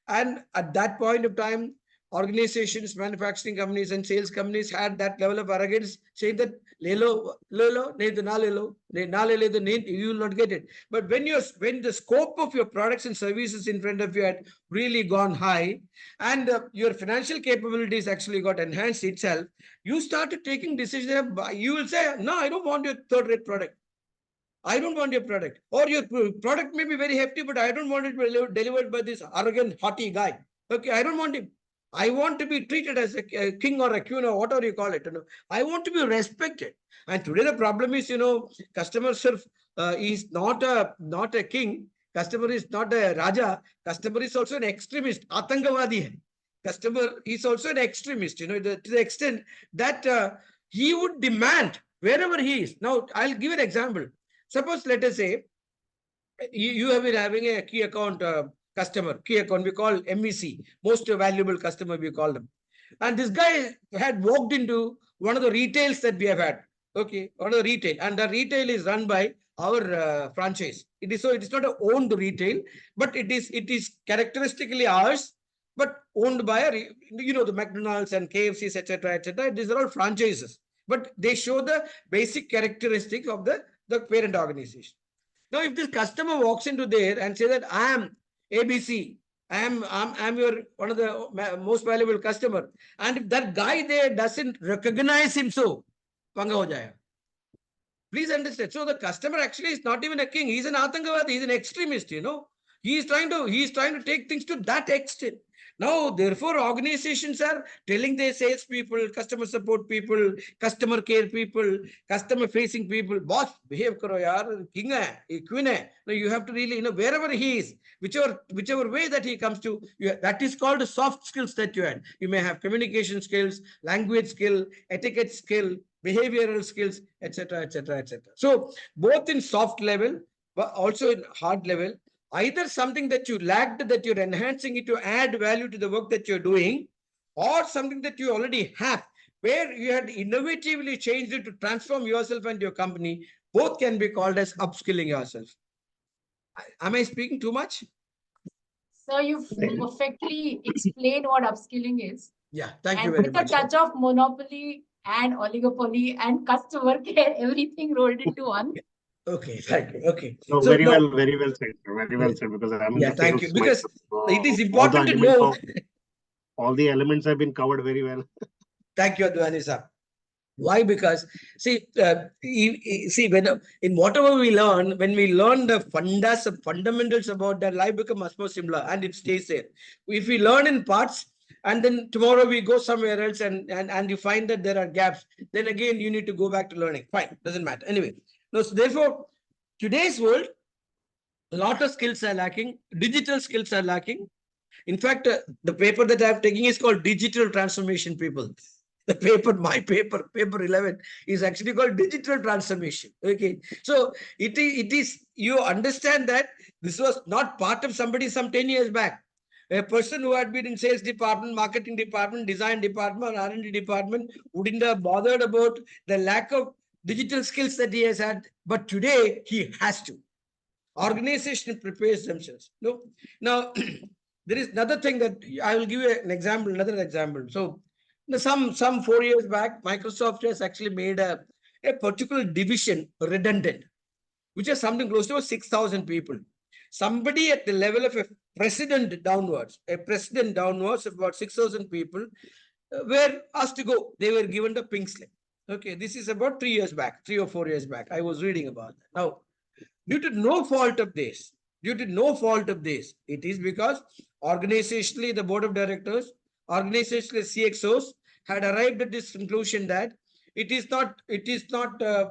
And at that point of time, organizations, manufacturing companies and sales companies had that level of arrogance saying that, lelo, nahi to na lelo, na lele to you will not get it. But when the scope of your products and services in front of you had really gone high and your financial capabilities actually got enhanced itself, you started taking decisions. You will say, no, I don't want your third-rate product. I don't want your product. Or your product may be very hefty, but I don't want it delivered by this arrogant, haughty guy. Okay, I don't want him. I want to be treated as a king or a queen or whatever you call it. I want to be respected. And today the problem is, customer is not a king. Customer is not a raja. Customer is also an extremist. Atangavadi hai. Customer is also an extremist, to the extent that he would demand wherever he is. Now, I'll give an example. Suppose, let us say, you have been having a key account customer, key account, we call MEC, most valuable customer, we call them. And this guy had walked into one of the retails that we have had. Okay, one of the retail. And the retail is run by our franchise. It is not an owned retail, but it is characteristically ours, but owned by the McDonald's and KFCs, etc. These are all franchises. But they show the basic characteristics of the parent organization. Now, if this customer walks into there and say that I am ABC, I'm your one of the most valuable customer, and if that guy there doesn't recognize him, so panga ho jayega. Please understand. So the customer actually is not even a king. He's an Atangavadi. He's an extremist. He is trying to take things to that extent. Now, therefore, organizations are telling their sales people, customer support people, customer care people, customer facing people, boss, behave karo yaar, king hai, queen hai. Now, you have to really, wherever he is, whichever way that he comes to, that is called soft skills that you had. You may have communication skills, language skill, etiquette skill, behavioral skills, etc. So, both in soft level, but also in hard level, either something that you lacked that you're enhancing it to add value to the work that you're doing, or something that you already have where you had innovatively changed it to transform yourself and your company. Both can be called as upskilling yourself. Am I speaking too much? So you've perfectly explained what upskilling is. Yeah, thank you And very with a much. touch of monopoly and oligopoly and customer care, everything rolled into one. Okay, thank you. Okay. No, So now, very well said, sir. Very well said, because I'm in yeah, the thank sales you. Because myself. it is All the important to elements know. of all the elements have been covered very well. Thank you, Advani sir. Why? Because see, see, when in whatever we learn, when we learn the fundamentals about that, life become much more similar and it stays there. If we learn in parts and then tomorrow we go somewhere else and you find that there are gaps, then again you need to go back to learning. Fine, doesn't matter. Anyway, no, so therefore, today's world, a lot of skills are lacking. Digital skills are lacking. In fact, the paper that I'm taking is called Digital Transformation, people. The paper, my paper, paper 11, is actually called Digital Transformation. Okay. So it is, you understand that this was not part of somebody some 10 years back. A person who had been in sales department, marketing department, design department, R&D department wouldn't have bothered about the lack of digital skills that he has had. But today he has to. Organization prepares themselves. No. Now, there is another thing that I will give you an example, another example. So, some 4 years back, Microsoft has actually made a particular division redundant, which is something close to 6,000 people. Somebody at the level of a president downwards of about 6,000 people were asked to go. They were given the pink slip. Okay, this is about 3 years back, 3 or 4 years back. I was reading about that. Now, due to no fault of this, it is because organizationally the board of directors, organizationally CXOs had arrived at this conclusion that it is not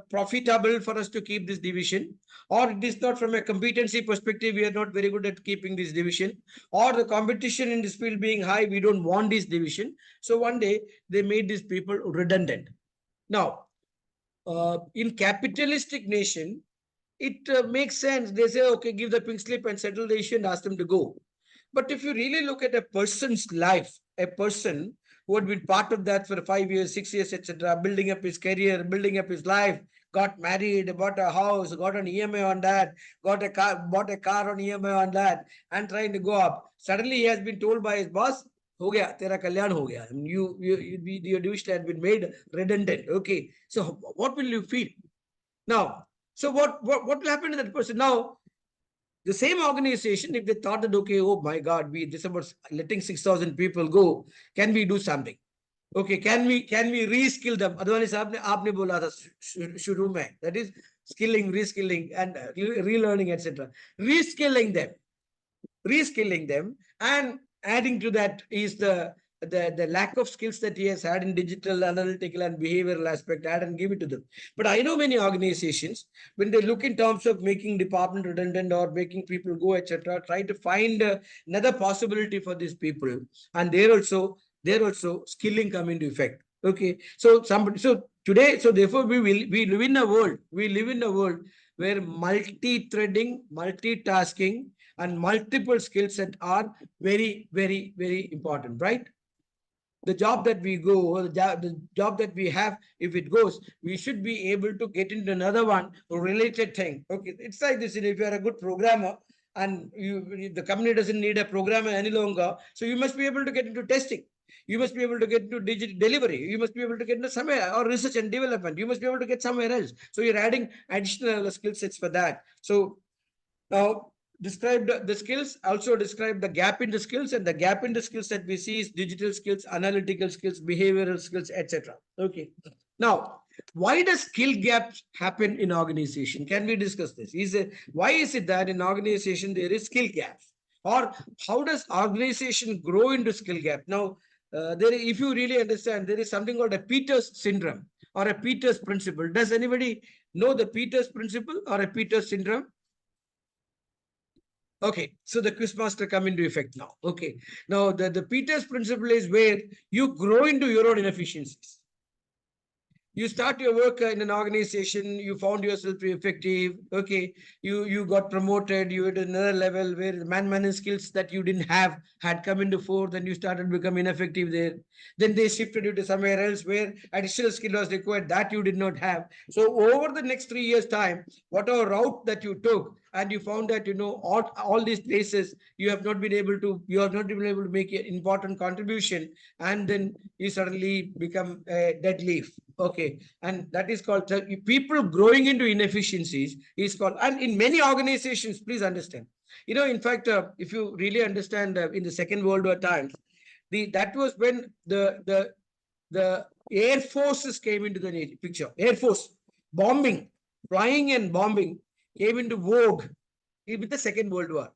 profitable for us to keep this division, or it is not from a competency perspective, we are not very good at keeping this division, or the competition in this field being high, we don't want this division. So one day they made these people redundant. Now, in capitalistic nation, it makes sense. They say, okay, give the pink slip and settle the issue and ask them to go. But if you really look at a person's life, a person who had been part of that for 5 years, 6 years, etc., building up his career, building up his life, got married, bought a house, got an EMI on that, bought a car on EMI on that, and trying to go up. Suddenly he has been told by his boss, हो गया तेरा कल्याण हो गया, your division had been made redundant. Okay, so what will you feel now? So what will happen to that person now? The same organization, if they thought that, okay, oh my God, this about letting 6,000 people go, can we do something? Okay, can we reskill them? Advani साहब ने आपने बोला था शुरू में, that is skilling, reskilling, and relearning, etc. Reskilling them, and adding to that is the lack of skills that he has had in digital, analytical, and behavioral aspect, add and give it to them. But I know many organizations, when they look in terms of making department redundant or making people go, etc., try to find another possibility for these people, and they're also skilling come into effect. Okay, so today, so therefore we live in a world where multi-threading, multitasking, and multiple skill set are very, very, very important, right? The job that we go, or the job that we have, if it goes, we should be able to get into another one related thing. Okay, it's like this. If you are a good programmer and the company doesn't need a programmer any longer, so you must be able to get into testing. You must be able to get into digital delivery. You must be able to get into somewhere, or research and development. You must be able to get somewhere else. So you're adding additional skill sets for that. So now, describe the skills, also describe the gap in the skills, and the gap in the skills that we see is digital skills, analytical skills, behavioral skills, etc. Okay. Now, why does skill gaps happen in organization? Can we discuss this? Why is it that in organization there is skill gaps? Or how does organization grow into skill gap? Now, if you really understand, there is something called a Peters syndrome or a Peters principle. Does anybody know the Peters principle or a Peters syndrome? Okay, so the quizmaster come into effect now. Okay, now the Peters principle is where you grow into your own inefficiencies. You start your work in an organization, you found yourself effective. Okay, you got promoted, you at another level where the management skills that you didn't have had come into force, and you started becoming ineffective there. Then they shifted you to somewhere else where additional skill was required that you did not have. So over the next 3 years time, whatever route that you took, and you found that, all these places you have not been able to make an important contribution, and then you suddenly become a dead leaf. Okay, and that is called people growing into inefficiencies is called. And in many organizations, please understand, in fact, if you really understand, in the Second World War times, that was when the air forces came into the picture. Air force bombing, flying and bombing came into vogue with the Second World War.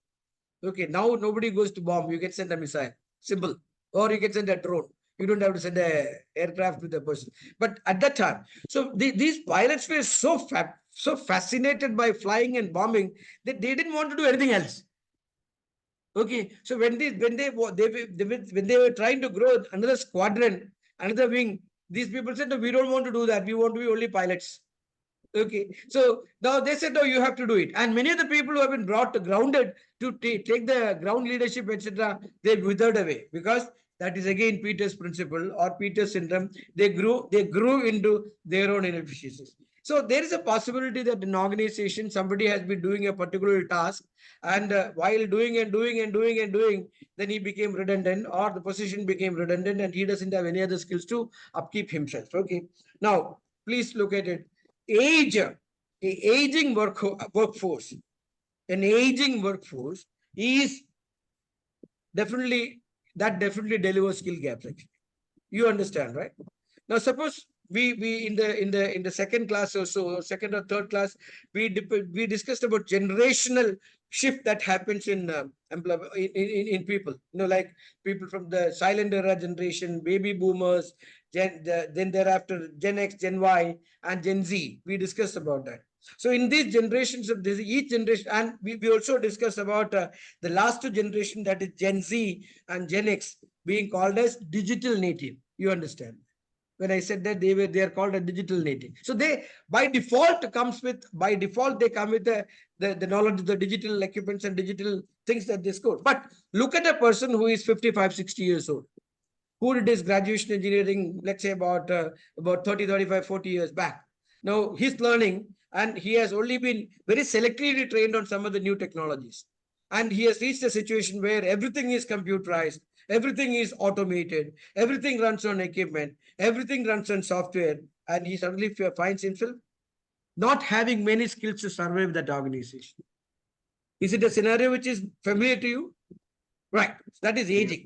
Okay, now nobody goes to bomb. You can send a missile, simple, or you can send a drone. You don't have to send a aircraft with a person. But at that time, so these pilots were so fascinated by flying and bombing that they didn't want to do anything else. Okay, so when they were trying to grow another squadron, another wing, these people said, no, we don't want to do that. We want to be only pilots. Okay, so now they said, no, you have to do it. And many of the people who have been grounded to take the ground leadership, etc., they withered away, because that is again Peter's principle or Peter's syndrome. They grew into their own inefficiencies. So there is a possibility that in organization, somebody has been doing a particular task, and while doing and doing and doing and doing, then he became redundant, or the position became redundant, and he doesn't have any other skills to upkeep himself. Okay, now please look at it. Aging workforce. An aging workforce is definitely delivers skill gaps. Actually, you understand, right? Now, suppose we in the second class or so, second or third class, we discussed about generational shift that happens in people. Like people from the silent era generation, baby boomers, then thereafter Gen X, Gen Y, and Gen Z. We discussed about that. So in these generations of this, each generation, and we also discussed about the last two generation, that is Gen Z and Gen X, being called as digital native. You understand? When I said that they are called a digital native. So they by default they come with the knowledge of the digital equipments and digital things that they score. But look at a person who is 55, 60 years old, who did his graduation engineering, let's say about 30, 35, 40 years back. Now he's learning, and he has only been very selectively trained on some of the new technologies. And he has reached a situation where everything is computerized, everything is automated, everything runs on equipment, everything runs on software, and he suddenly finds himself not having many skills to survive that organization. Is it a scenario which is familiar to you? Right, that is aging.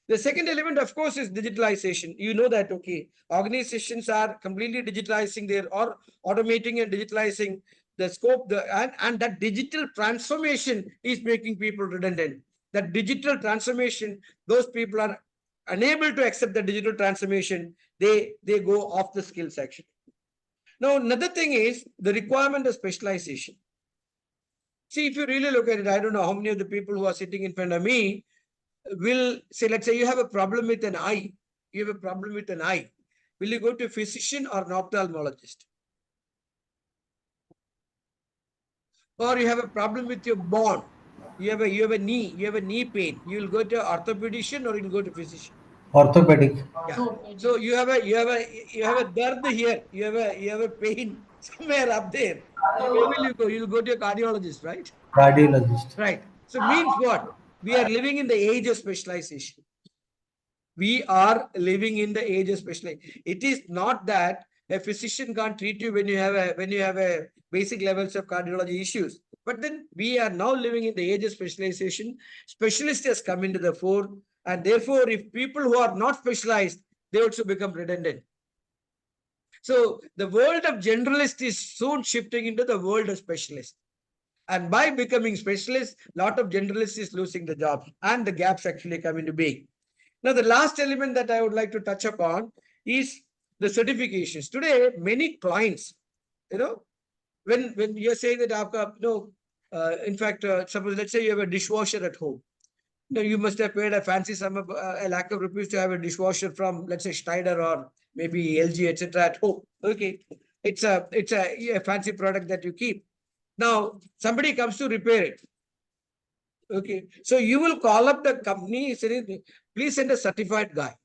The second element, of course, is digitalization. You know that, okay, organizations are completely digitalizing or automating and digitalizing the scope, and that digital transformation is making people redundant. That digital transformation, those people are unable to accept the digital transformation. They go off the skill section. Now, another thing is the requirement of specialization. See, if you really look at it, I don't know how many of the people who are sitting in front of me will say, let's say you have a problem with an eye. You have a problem with an eye. Will you go to a physician or an ophthalmologist? Or you have a problem with your bone. You have a knee pain. You will go to an orthopedician or you will go to a physician. Orthopedic. Yeah. So you have a dard here. You have a pain somewhere up there. So where will you go? You'll go to a cardiologist, right? Cardiologist. Right. So means what? We are living in the age of specialization. We are living in the age of specialization. It is not that a physician can't treat you when you have a basic levels of cardiology issues. But then we are now living in the age of specialization. Specialists has come into the fore, and therefore, if people who are not specialized, they also become redundant. So the world of generalist is soon shifting into the world of specialist. And by becoming specialist, a lot of generalists is losing the jobs, and the gaps actually come into being. Now, the last element that I would like to touch upon is the certifications. Today, many clients, when you're saying that, in fact, suppose let's say you have a dishwasher at home. You must have paid a fancy sum of a lakh of rupees to have a dishwasher from, let's say, Schneider or maybe LG, etc. at home. Okay, it's a fancy product that you keep. Now, somebody comes to repair it. Okay, so you will call up the company, saying, please send a certified guy.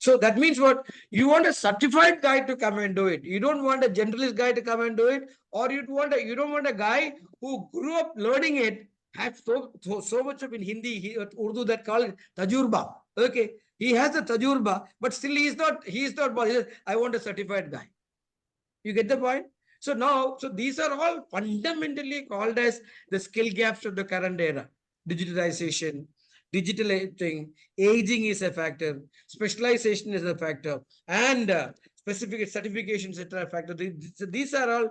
So that means what? You want a certified guy to come and do it. You don't want a generalist guy to come and do it, or you don't want a guy who grew up learning it, has so much of in Hindi, Urdu that call it tajurba. Okay, he has a tajurba, but still he is not. I want a certified guy. You get the point? So now, so these are all fundamentally called as the skill gaps of the current era. Digitalization, digital thing, aging is a factor, specialization is a factor, and specific certifications are a factor. These are all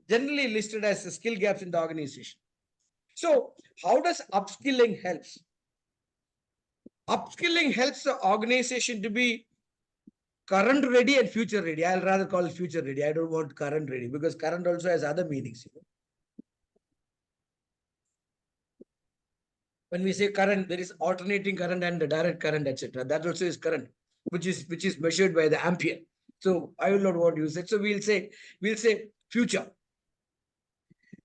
generally listed as the skill gaps in the organization. So how does upskilling helps? Upskilling helps the organization to be current ready and future ready. I'll rather call it future ready. I don't want current ready because current also has other meanings. When we say current, there is alternating current and the direct current, etc. That also is current, which is measured by the ampere. So I will not want to use it. So we'll say future.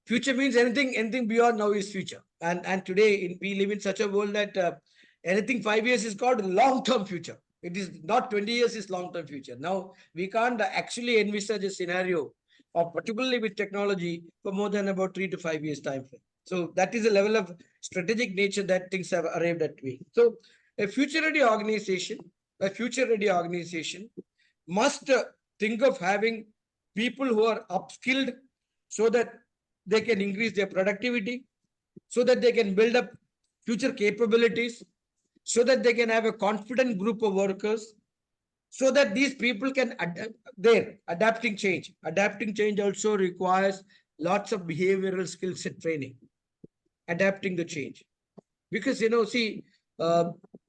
Future means anything beyond now is future. And today we live in such a world that anything 5 years is called long-term future. It is not 20 years is long-term future. Now we can't actually envisage a scenario of particularly with technology for more than about 3 to 5 years time frame. So that is the level of strategic nature that things have arrived at me. So a future-ready organization must think of having people who are upskilled so that they can increase their productivity, so that they can build up future capabilities, so that they can have a confident group of workers, so that these people can adapting change. Adapting change also requires lots of behavioral skill set training. Adapting the change, because see,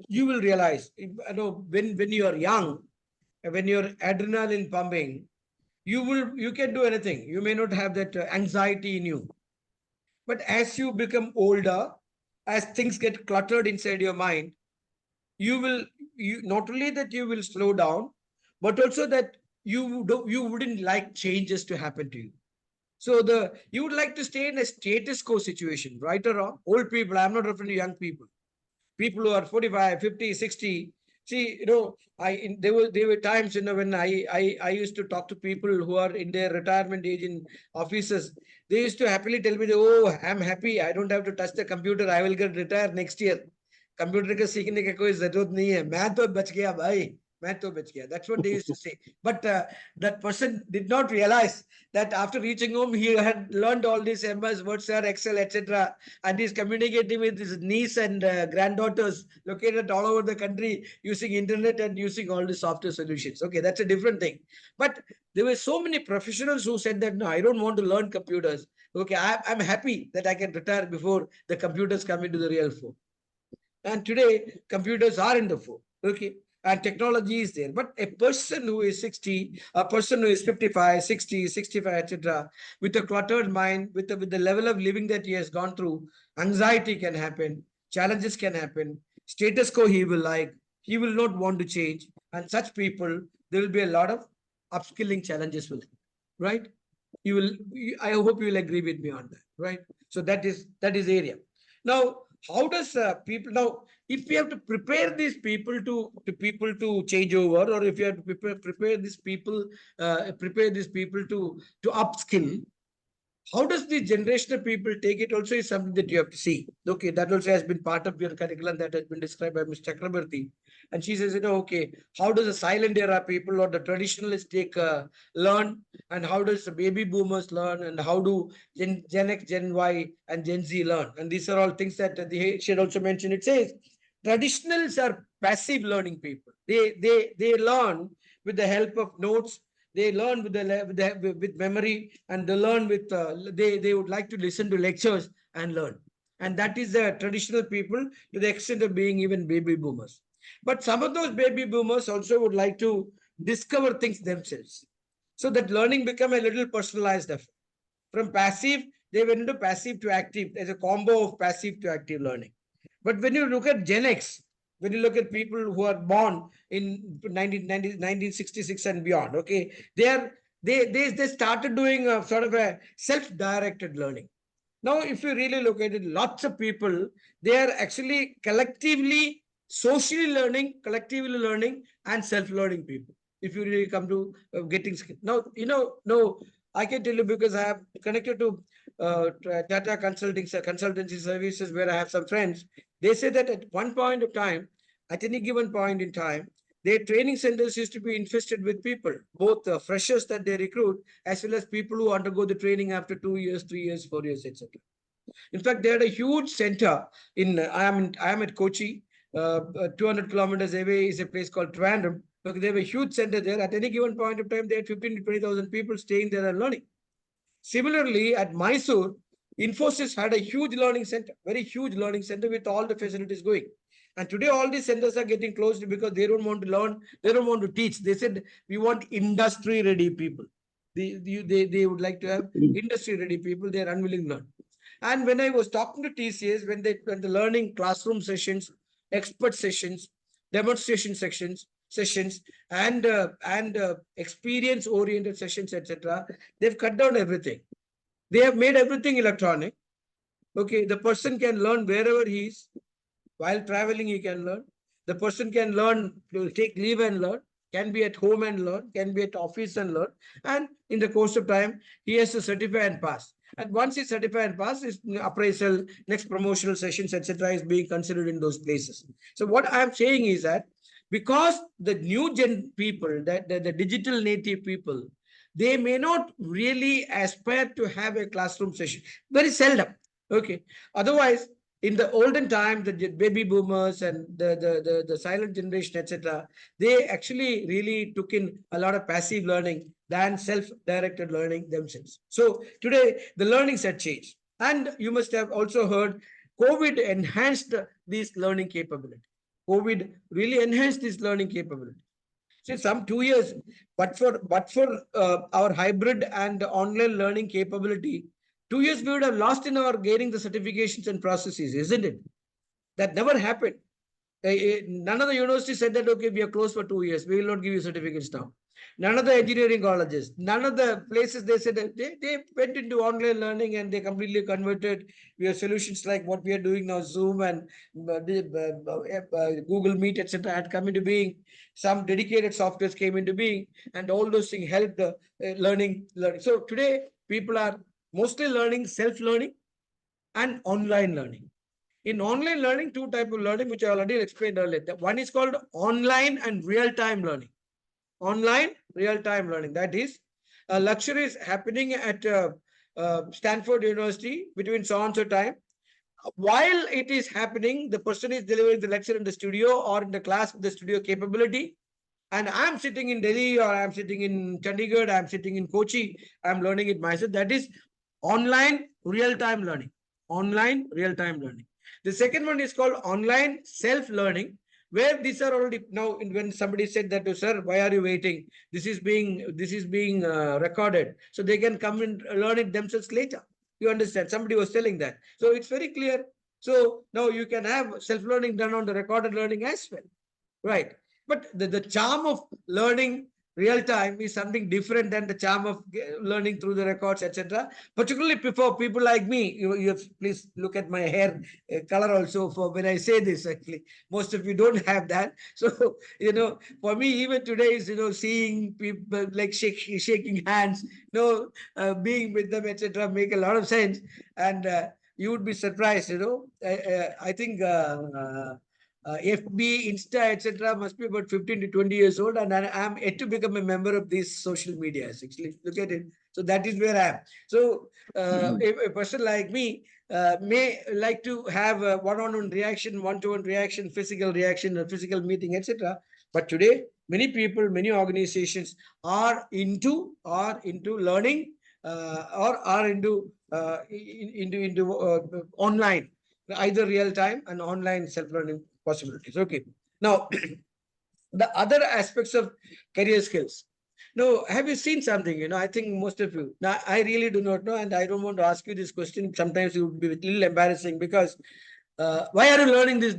you will realize, when you are young, when you're adrenaline pumping, you can do anything. You may not have that anxiety in you, but as you become older, as things get cluttered inside your mind, you not only that you will slow down, but also that you wouldn't like changes to happen to you. So you would like to stay in a status quo situation, right or wrong. Old people, I'm not referring to young people. People who are 45, 50, 60. See, there were times, when I used to talk to people who are in their retirement age in offices. They used to happily tell me, oh, I'm happy. I don't have to touch the computer. I will get retired next year. Computer का सीखने का कोई जरूरत नहीं है. मैं तो बच गया भाई. That's what they used to say. But that person did not realize that after reaching home, he had learned all these MS, Word, Excel, etc. And he's communicating with his niece and granddaughters located all over the country using internet and using all the software solutions. Okay, that's a different thing. But there were so many professionals who said that, no, I don't want to learn computers. Okay, I'm happy that I can retire before the computers come into the real form. And today, computers are in the form. Okay. And technology is there. But a person who is 60, a person who is 55, 60, 65, etc., with a cluttered mind, with the level of living that he has gone through, anxiety can happen, challenges can happen, status quo he will not want to change. And such people, there will be a lot of upskilling challenges with him, right? I hope you will agree with me on that, right? So that is area. Now, how does people now? If we have to prepare these people to change over, or if you have to prepare these people to upskill, how does the generation of people take it also is something that you have to see. Okay, that also has been part of your curriculum that has been described by Ms. Chakrabarti. And she says, okay, how does the silent era people or the traditionalists learn, and how does the baby boomers learn, and how do Gen X, Gen Y, and Gen Z learn? And these are all things that she had also mentioned. It says, traditionals are passive learning people. They learn with the help of notes. They learn with memory, and they learn with they would like to listen to lectures and learn. And that is the traditional people to the extent of being even baby boomers. But some of those baby boomers also would like to discover things themselves, so that learning become a little personalized effort. From passive, they went into passive to active. There's a combo of passive to active learning. But when you look at Gen X, when you look at people who are born in 1966 and beyond, okay, they started doing a sort of a self-directed learning. Now, if you really look at it, lots of people, they are actually collectively socially learning, collectively learning, and self-learning people. If you really come to getting skill. Now, no, I can tell you because I have connected to Tata consultancy services where I have some friends. They say that at one point of time, at any given point in time, their training centers used to be infested with people, both freshers that they recruit, as well as people who undergo the training after 2 years, 3 years, 4 years, etc. In fact, they had a huge center in. I am at Kochi. 200 kilometers away is a place called Trivandrum. Look, they have a huge center there. At any given point of time, they had 15 to 20,000 people staying there and learning. Similarly, at Mysore, Infosys had a huge learning center, very huge learning center with all the facilities going. And today, all these centers are getting closed because they don't want to learn, they don't want to teach. They said, we want industry ready people. They would like to have industry ready people. They are unwilling to learn. And when I was talking to TCS, when the learning classroom sessions, expert sessions, demonstration sessions, and experience oriented sessions, etc., they've cut down everything. They have made everything electronic. Okay, the person can learn wherever he is. While traveling, he can learn. The person can learn to take leave and learn, can be at home and learn, can be at office and learn. And in the course of time, he has to certify and pass. And once he certify and pass, his appraisal, next promotional sessions, etc., is being considered in those places. So what I'm saying is that because the new gen people, that the digital native people, they may not really aspire to have a classroom session. Very seldom. Okay. Otherwise, in the olden time, the baby boomers and the silent generation, etc., they actually really took in a lot of passive learning than self-directed learning themselves. So today, the learnings have changed. And you must have also heard COVID enhanced this learning capability. COVID really enhanced this learning capability. See, some 2 years, but for our hybrid and online learning capability, 2 years we would have lost in our gaining the certifications and processes, isn't it? That never happened. None of the universities said that, okay, we are closed for 2 years. We will not give you certificates now. None of the engineering colleges, none of the places they said that they went into online learning and they completely converted. We have solutions like what we are doing now, Zoom and Google Meet, etc., had come into being. Some dedicated softwares came into being, and all those things helped the learning. So today, people are mostly learning self-learning and online learning. In online learning, two types of learning, which I already explained earlier. One is called online and real-time learning. Online real-time learning. That is, a lecture is happening at Stanford University between so and so time. While it is happening, the person is delivering the lecture in the studio or in the class with the studio capability. And I'm sitting in Delhi or I'm sitting in Chandigarh, I'm sitting in Kochi, I'm learning it myself. That is online real-time learning. Online real-time learning. The second one is called online self-learning, where these are already now. When somebody said that, sir, why are you waiting? This is being recorded, so they can come and learn it themselves later. You understand? Somebody was telling that, so it's very clear. So now you can have self-learning done on the recorded learning as well, right? But the charm of learning real time is something different than the charm of learning through the records, etc. Particularly for people like me, you please look at my hair color also. For when I say this, actually, most of you don't have that. So for me, even today is seeing people like shaking hands, being with them, etc., make a lot of sense, and you would be surprised. I think. FB, Insta, etc., must be about 15 to 20 years old, and I am yet to become a member of these social medias. Actually, look at it. So that is where I am. So a person like me may like to have a one-on-one reaction, one-to-one reaction, physical reaction, a physical meeting, etc. But today, many people, many organizations are into learning or are into online, either real time and online self-learning possibilities. Okay. Now, the other aspects of career skills. Now, have you seen something? I think most of you. Now, I really do not know, and I don't want to ask you this question. Sometimes it would be a little embarrassing because why are you learning this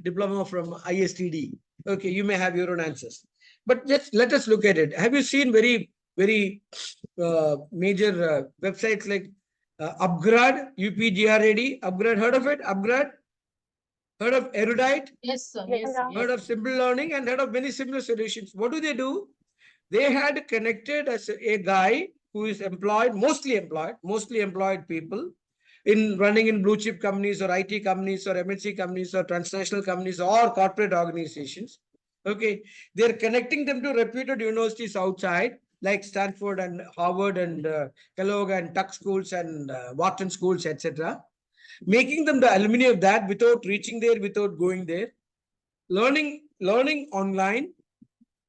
diploma from ISTD? Okay, you may have your own answers, but let us look at it. Have you seen very major websites like Upgrad, UPGRAD? Upgrad, heard of it? Upgrad? Heard of erudite? Yes, sir. Yeah. Yes, Heard yes. of simple learning and heard of many similar solutions. What do? They had connected as a guy who is employed, mostly employed people in running in blue chip companies or IT companies or MNC companies or transnational companies or corporate organizations. Okay, they're connecting them to reputed universities outside like Stanford and Harvard and Kellogg and Tuck schools and Wharton schools, etc. Making them the alumni of that without reaching there, without going there, learning online,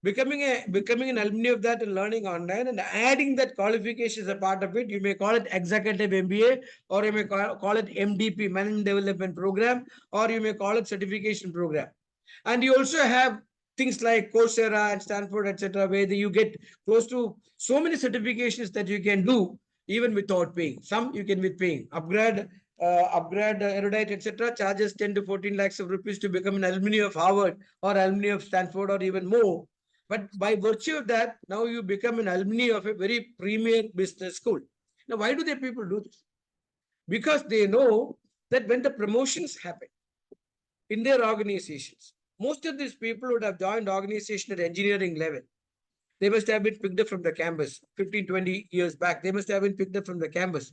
becoming an alumni of that and learning online and adding that qualification as a part of it. You may call it executive MBA, or you may call it MDP, Management Development Program, or you may call it certification program. And you also have things like Coursera and Stanford, etc., where you get close to so many certifications that you can do even without paying. Some you can with paying. Upgrade erudite, etc., charges 10 to 14 lakhs of rupees to become an alumni of Harvard or alumni of Stanford or even more. But by virtue of that, now you become an alumni of a very premier business school. Now, why do the people do this? Because they know that when the promotions happen in their organizations, most of these people would have joined organization at engineering level. They must have been picked up from the campus 15, 20 years back. They must have been picked up from the campus.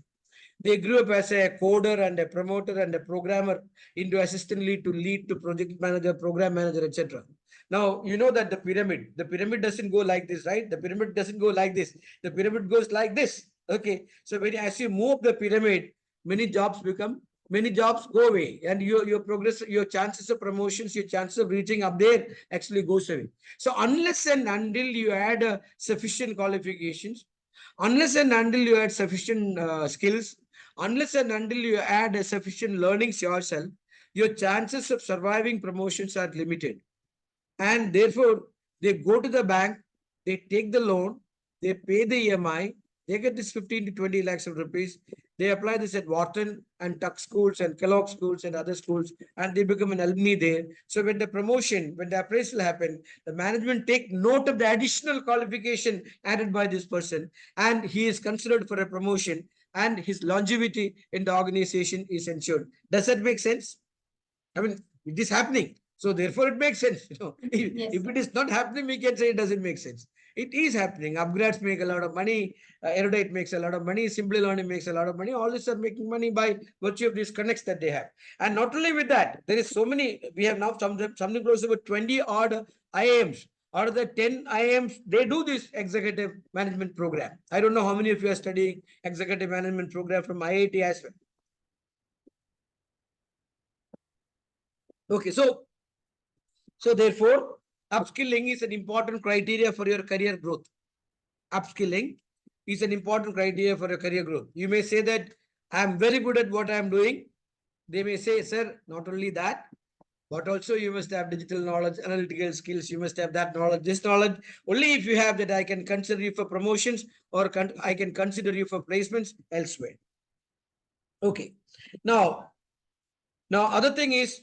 They grew up as a coder and a promoter and a programmer into assistant lead to project manager, program manager, etc. Now, you know that the pyramid doesn't go like this, right? The pyramid doesn't go like this. The pyramid goes like this. Okay. So as you move the pyramid, many jobs go away, and your progress, your chances of promotions, your chances of reaching up there actually goes away. So unless and until you add sufficient qualifications, unless and until you add sufficient skills, unless and until you add sufficient learnings yourself, your chances of surviving promotions are limited. And therefore, they go to the bank, they take the loan, they pay the EMI, they get this 15 to 20 lakhs of rupees. They apply this at Wharton and Tuck schools and Kellogg schools and other schools, and they become an alumni there. So when the appraisal happen, the management take note of the additional qualification added by this person, and he is considered for a promotion, and his longevity in the organization is ensured. Does that make sense? I mean, it is happening. So therefore, it makes sense. If it is not happening, we can say it doesn't make sense. It is happening. Upgrades make a lot of money. Erudite makes a lot of money. Simply learning makes a lot of money. All these are making money by virtue of these connects that they have. And not only with that, there is so many. We have now something close to about 20 odd IIMs. Out of the 10 IIMs, they do this executive management program. I don't know how many of you are studying executive management program from IIT as well. Okay, so therefore, upskilling is an important criteria for your career growth. Upskilling is an important criteria for your career growth. You may say that I'm very good at what I'm doing. They may say, sir, not only that, but also you must have digital knowledge, analytical skills. You must have that knowledge, this knowledge. Only if you have that, I can consider you for promotions, or I can consider you for placements elsewhere. Okay. Now, other thing is,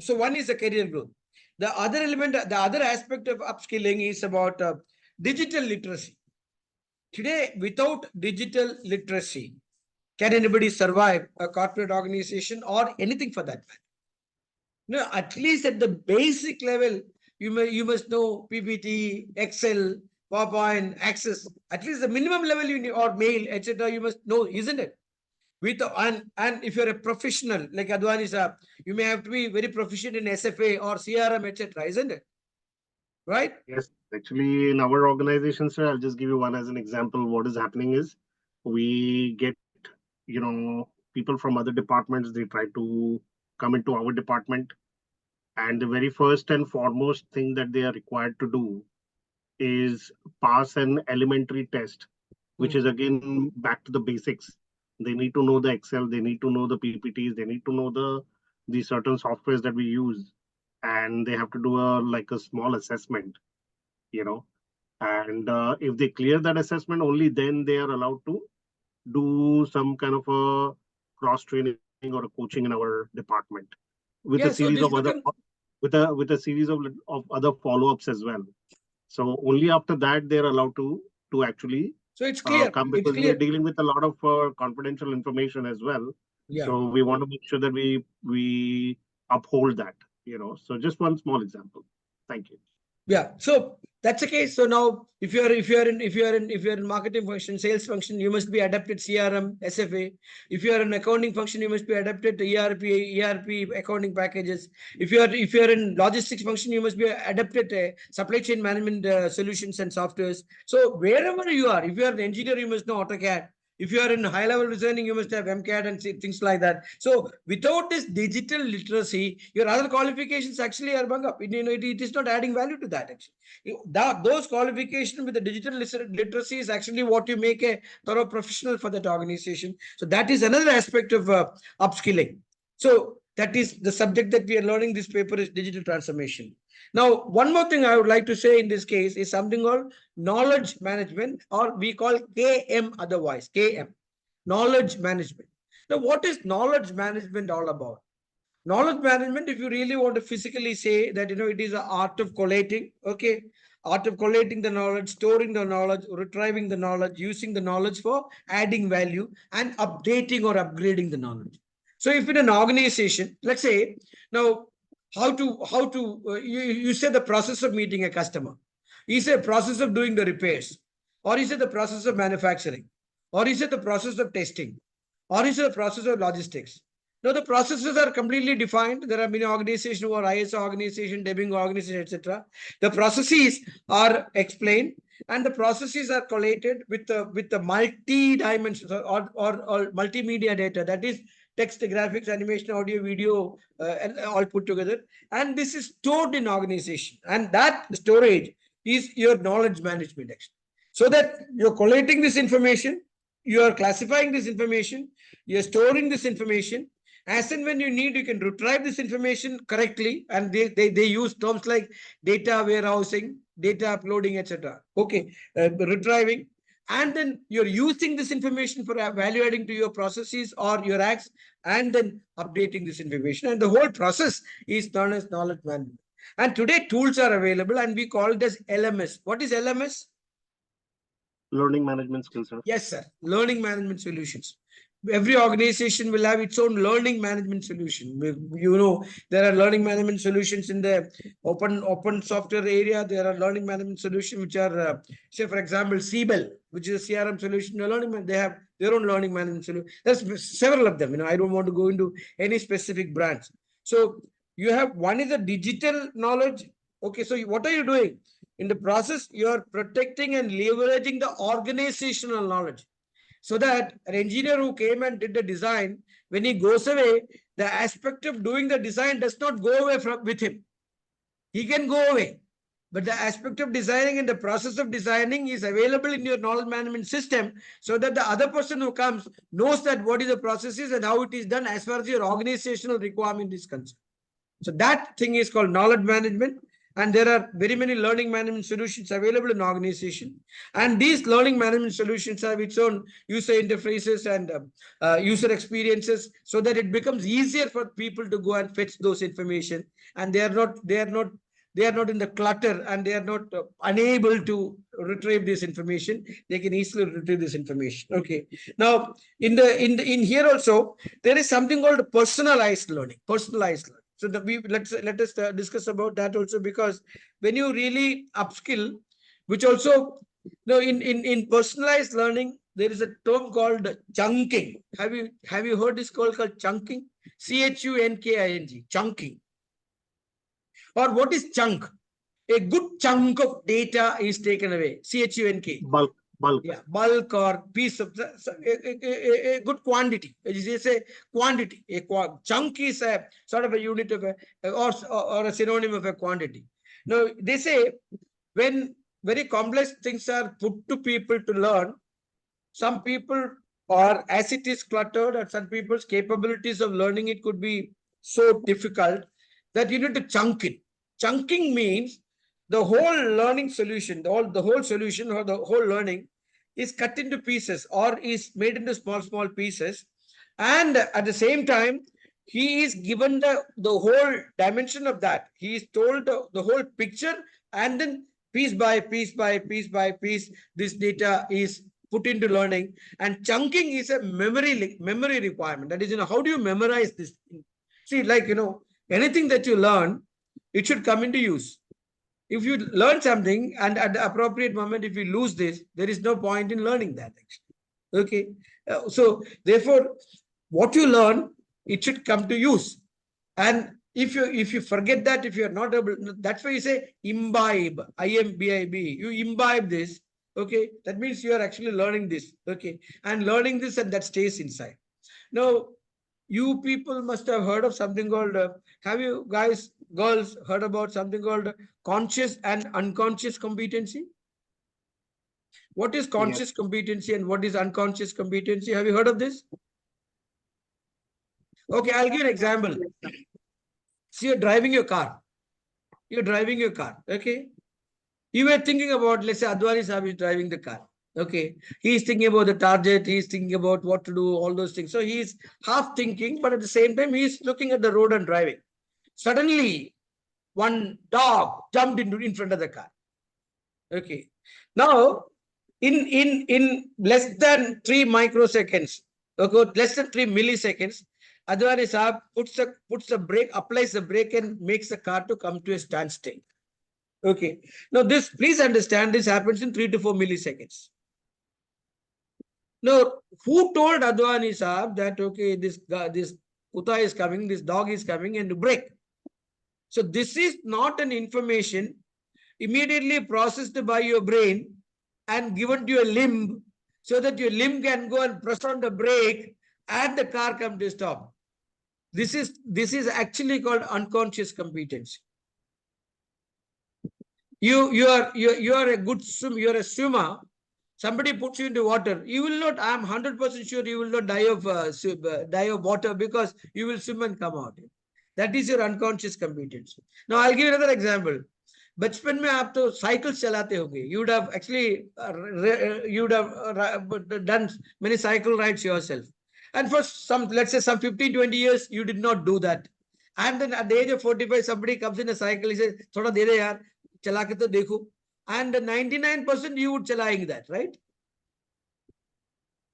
so one is the career growth. The other element, the other aspect of upskilling is about digital literacy. Today, without digital literacy, can anybody survive a corporate organization or anything for that matter? No, at least at the basic level, you must know PPT, Excel, PowerPoint, Access. At least the minimum level you need, or mail, etc. You must know, isn't it? And if you're a professional like Advani sir, you may have to be very proficient in SFA or CRM, etc., isn't it? Right? Yes, actually, in our organization, sir, I'll just give you one as an example. What is happening is we get, people from other departments, they try to come into our department. And the very first and foremost thing that they are required to do is pass an elementary test, which is again back to the basics. They need to know the Excel, they need to know the PPTs, they need to know the certain softwares that we use, and they have to do a small assessment, and if they clear that assessment, only then they are allowed to do some kind of a cross training or a coaching in our department with a Yeah, so series this of other become, with a series of other follow-ups as well. So only after that they're allowed to actually so it's clear. come, It's because we are clear. dealing with a lot of confidential information as well. Yeah. So we want to make sure that we uphold that, So just one small example. Thank you. Yeah, so that's the case. So now, if you're in marketing function, sales function, you must be adapted CRM, SFA. If you are in accounting function, you must be adapted to ERP accounting packages. If you're in logistics function, you must be adapted to supply chain management solutions and softwares. So wherever you are, if you are an engineer, you must know AutoCAD. If you are in high level designing, you must have MCAD and things like that. So without this digital literacy, your other qualifications actually are bung up. It is not adding value to that actually. Those qualifications with the digital literacy is actually what you make a thorough professional for that organization. So that is another aspect of upskilling. So that is the subject that we are learning. This paper is digital transformation. Now, one more thing I would like to say in this case is something called knowledge management, or we call KM otherwise, KM, knowledge management. Now, what is knowledge management all about? Knowledge management, if you really want to physically say that, it is an art of collating, okay? Art of collating the knowledge, storing the knowledge, retrieving the knowledge, using the knowledge for adding value and updating or upgrading the knowledge. So if in an organization, let's say, now, you say the process of meeting a customer. Is it a process of doing the repairs? Or is it the process of manufacturing? Or is it the process of testing? Or is it the process of logistics? Now, the processes are completely defined. There are many organizations who are ISO organization, debugging organization, etc. The processes are explained, and the processes are collated with the multi-dimensions or multimedia data. That is text, graphics, animation, audio, video, and all put together. And this is stored in organization. And that storage is your knowledge management actually. So that you're collating this information, you are classifying this information, you're storing this information. As and when you need, you can retrieve this information correctly. And they use terms like data warehousing, data uploading, etc. Okay, retrieving. And then you're using this information for value adding to your processes or your acts, and then updating this information. And the whole process is known as knowledge management. And today tools are available, and we call it as LMS. What is LMS? Learning management skills, sir. Yes, sir. Learning management solutions. Every organization will have its own learning management solution. There are learning management solutions in the open software area. There are learning management solutions which are, say, for example, CBEL, which is a CRM solution. They have their own learning management solution. There's several of them. I don't want to go into any specific brands. So you have one is a digital knowledge. Okay, so what are you doing? In the process, you are protecting and leveraging the organizational knowledge. So that an engineer who came and did the design, when he goes away, the aspect of doing the design does not go away with him. He can go away. But the aspect of designing and the process of designing is available in your knowledge management system, so that the other person who comes knows that what is the process is and how it is done as far as your organizational requirement is concerned. So that thing is called knowledge management. And there are very many learning management solutions available in organization. And these learning management solutions have its own user interfaces and user experiences, so that it becomes easier for people to go and fetch those information. And they are not in the clutter, and they are not unable to retrieve this information. They can easily retrieve this information. Okay. Now, in here also, there is something called personalized learning. So let us discuss about that also, because when you really upskill, which also, in personalized learning, there is a term called chunking. Have you heard this called chunking? CHUNKING, chunking. Or what is chunk? A good chunk of data is taken away. CHUNK. Bulk. Yeah, bulk or piece of a good quantity. It is a quantity. Chunk is a sort of a unit of or a synonym of a quantity. Now, they say when very complex things are put to people to learn, some people, or as it is cluttered, or some people's capabilities of learning it could be so difficult that you need to chunk it. Chunking means the whole learning solution, the whole solution or the whole learning is cut into pieces or is made into small pieces. And at the same time, he is given the whole dimension of that. He is told the whole picture, and then piece by piece, this data is put into learning. And chunking is a memory requirement. That is, how do you memorize this thing? See, Anything that you learn, it should come into use. If you learn something and at the appropriate moment, if you lose this, there is no point in learning that actually. Okay. So therefore, what you learn, it should come to use. And if you forget that, if you are not able, that's why you say imbibe, IMBIB. You imbibe this. Okay. That means you are actually learning this. Okay. And learning this and that stays inside. Now, you people must have heard of something called, have you guys, girls, heard about something called conscious and unconscious competency? What is conscious competency and what is unconscious competency? Have you heard of this? Okay, I'll give an example. See, you're driving your car. You're driving your car. Okay. You were thinking about, let's say, Advani Sahib is driving the car. Okay. He's thinking about the target. He's thinking about what to do, all those things. So he's half thinking, but at the same time, he's looking at the road and driving. Suddenly, one dog jumped in front of the car. Okay. Now, in less than 3 microseconds, okay, less than 3 milliseconds, Advani Sahib puts the brake, applies the brake and makes the car to come to a standstill. Okay. Now this, please understand, this happens in 3 to 4 milliseconds. Now, who told Advani Sahib that, okay, this Kuta is coming, this dog is coming, and to brake? So this is not an information immediately processed by your brain and given to your limb so that your limb can go and press on the brake and the car come to stop. This is actually called unconscious competence. You are a good swimmer, you're a swimmer. Somebody puts you into water. You will not, I'm 100% sure you will not die of water because you will swim and come out. That is your unconscious competence. Now I'll give you another example. बचपन में आप तो cycle चलाते होंगे. You would have actually done many cycle rides yourself. And for some, let's say some 15-20 years, you did not do that. And then at the age of 45, somebody comes in a cycle, he says, "Thoda de de yaar, chala ke to dekho." And 99% you would chalaying that, right?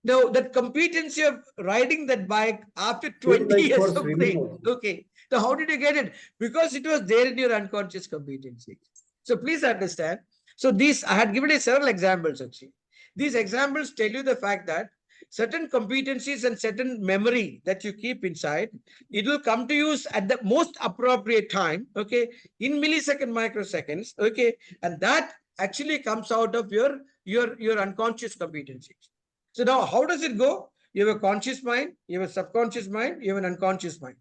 Now, that competency of riding that bike after 20 years of playing, okay. So how did you get it? Because it was there in your unconscious competency. So please understand. So these, I had given you several examples actually. These examples tell you the fact that certain competencies and certain memory that you keep inside, it will come to use at the most appropriate time, okay, in millisecond, microseconds, okay, and that actually comes out of your unconscious competencies. So now, how does it go? You have a conscious mind, you have a subconscious mind, you have an unconscious mind.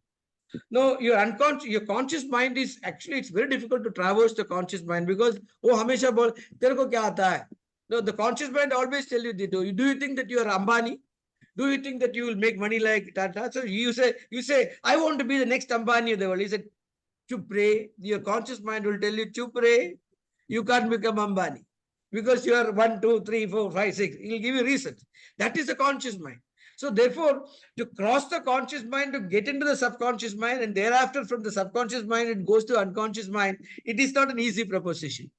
No, your conscious mind is actually, it's very difficult to traverse the conscious mind because, oh, hamesha bol, tere ko kya aata hai? No, the conscious mind always tell you, do you think that you are Ambani? Do you think that you will make money like Tata? So you say, I want to be the next Ambani of the world. He said, chup re. Your conscious mind will tell you, chup re. You can't become Ambani because you are 1, 2, 3, 4, 5, 6. He will give you reasons. That is the conscious mind. So therefore, to cross the conscious mind, to get into the subconscious mind, and thereafter from the subconscious mind, it goes to unconscious mind, it is not an easy proposition.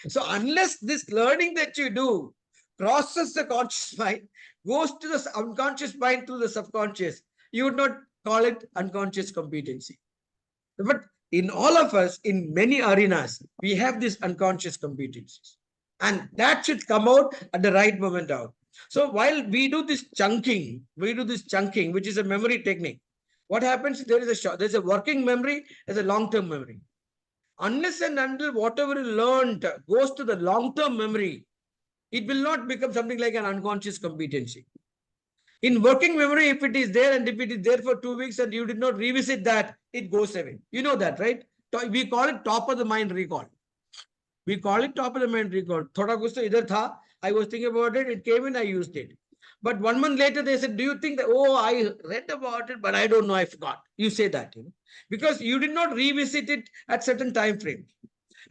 So unless this learning that you do crosses the conscious mind, goes to the unconscious mind through the subconscious, you would not call it unconscious competency. But in all of us, in many arenas, we have these unconscious competencies. And that should come out at the right moment out. So while we do this chunking, which is a memory technique. What happens? There's a working memory, there's a long-term memory. Unless and until whatever you learned goes to the long-term memory, it will not become something like an unconscious competency. In working memory, if it is there and if it is there for 2 weeks and you did not revisit that, it goes away. You know that, right? We call it top of the mind recall. We call it top of the mind recall. Thoda kuch to idhar tha. I was thinking about it. It came in, I used it. But 1 month later, they said, do you think that, oh, I read about it, but I don't know, I forgot. You say that, because you did not revisit it at certain time frames.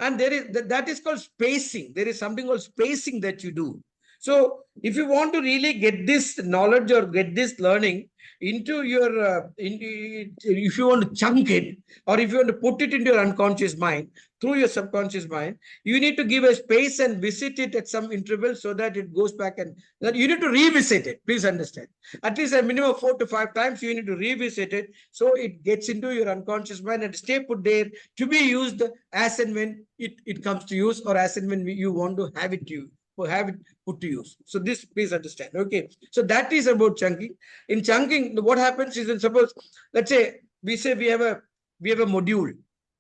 And that is called spacing. There is something called spacing that you do. So if you want to really get this knowledge or get this learning into your, if you want to chunk it, or if you want to put it into your unconscious mind through your subconscious mind, you need to give a space and visit it at some interval so that it goes back, and that you need to revisit it. Please understand. At least a minimum of 4 to 5 times you need to revisit it so it gets into your unconscious mind and stay put there to be used as and when it comes to use, or as and when you want to have it to use, or have it put to use. So this, please understand. Okay. So that is about chunking. In chunking, what happens is, suppose, let's say we have a module.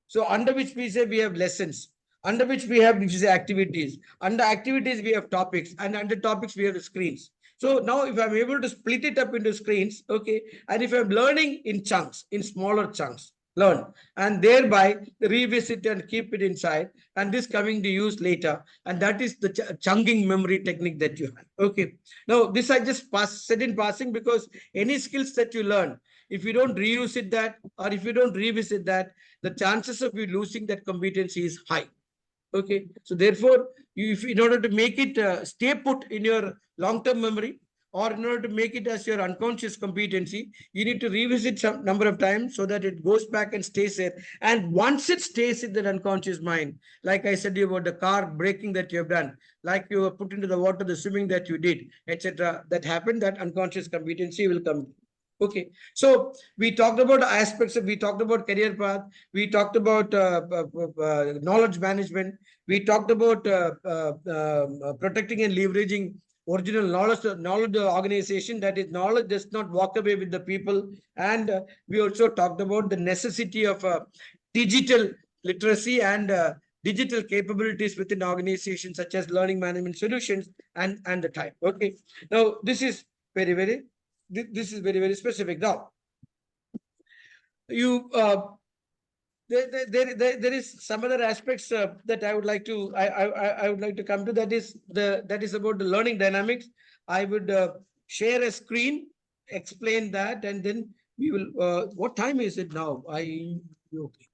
So under which we say we have lessons, under which we have, which is activities. Under activities, we have topics, and under topics, we have screens. So now if I'm able to split it up into screens, okay, and if I'm learning in chunks, in smaller chunks, learn, and thereby revisit and keep it inside, and this coming to use later, and that is the chunking memory technique that you have. Okay. Now this I just said in passing, because any skills that you learn, if you don't reuse it that, or if you don't revisit that, the chances of you losing that competency is high. Okay. So therefore, if in order to make it stay put in your long-term memory, or in order to make it as your unconscious competency, you need to revisit some number of times so that it goes back and stays there. And once it stays in that unconscious mind, like I said about the car braking that you have done, like you were put into the water, the swimming that you did, etc., that happened, that unconscious competency will come. Okay. So we talked about aspects of, we talked about career path, we talked about knowledge management, we talked about protecting and leveraging original knowledge organization, that is, knowledge does not walk away with the people. And we also talked about the necessity of digital literacy and digital capabilities within organizations, such as learning management solutions and the type. Okay. Now this is very specific. Now you there is some other aspects that I would like to I would like to come to, that is about the learning dynamics. I would share a screen, explain that, and then we will what time is it now? Okay,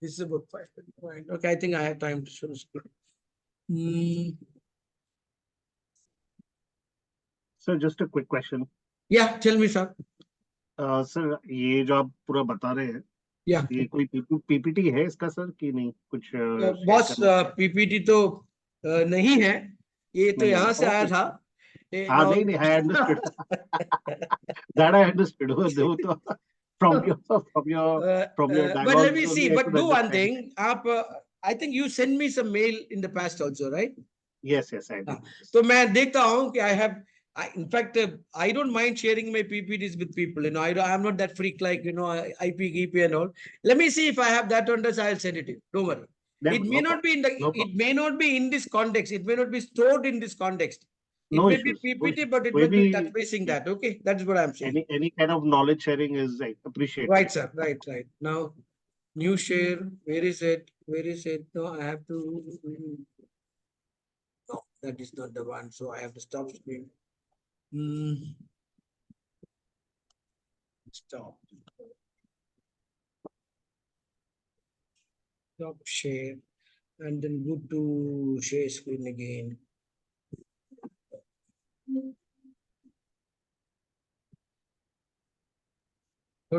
this is about 5:30. Okay, I think I have time to show the screen. Sir, just a quick question. Yeah, tell me, sir. Sir ये जो आप पूरा बता रहे हैं, Yeah. ये कोई PPT है इसका सर कि नहीं कुछ बॉस पीपीटी तो नहीं है, ये तो यहाँ से आया था. हाँ नहीं I understood. That I understood. वो तो from your but let me see. But do one thing. I think you sent me some mail in the past also, right? Yes, I did. So मैं देखता हूँ कि in fact, I don't mind sharing my PPTs with people. I'm not that freak like, IP and all. Let me see if I have that on this. I'll send it to you. Don't worry. It may not be in it may not be in this context. It may not be stored in this context. It may be PPT, but it will be touch basing that. Okay, that's what I'm saying. Any kind of knowledge sharing is appreciated. Right, sir. Right. Now, new share. Where is it? No, I have to. No, that is not the one. So I have to stop screen. Stop share, and then go to share screen again.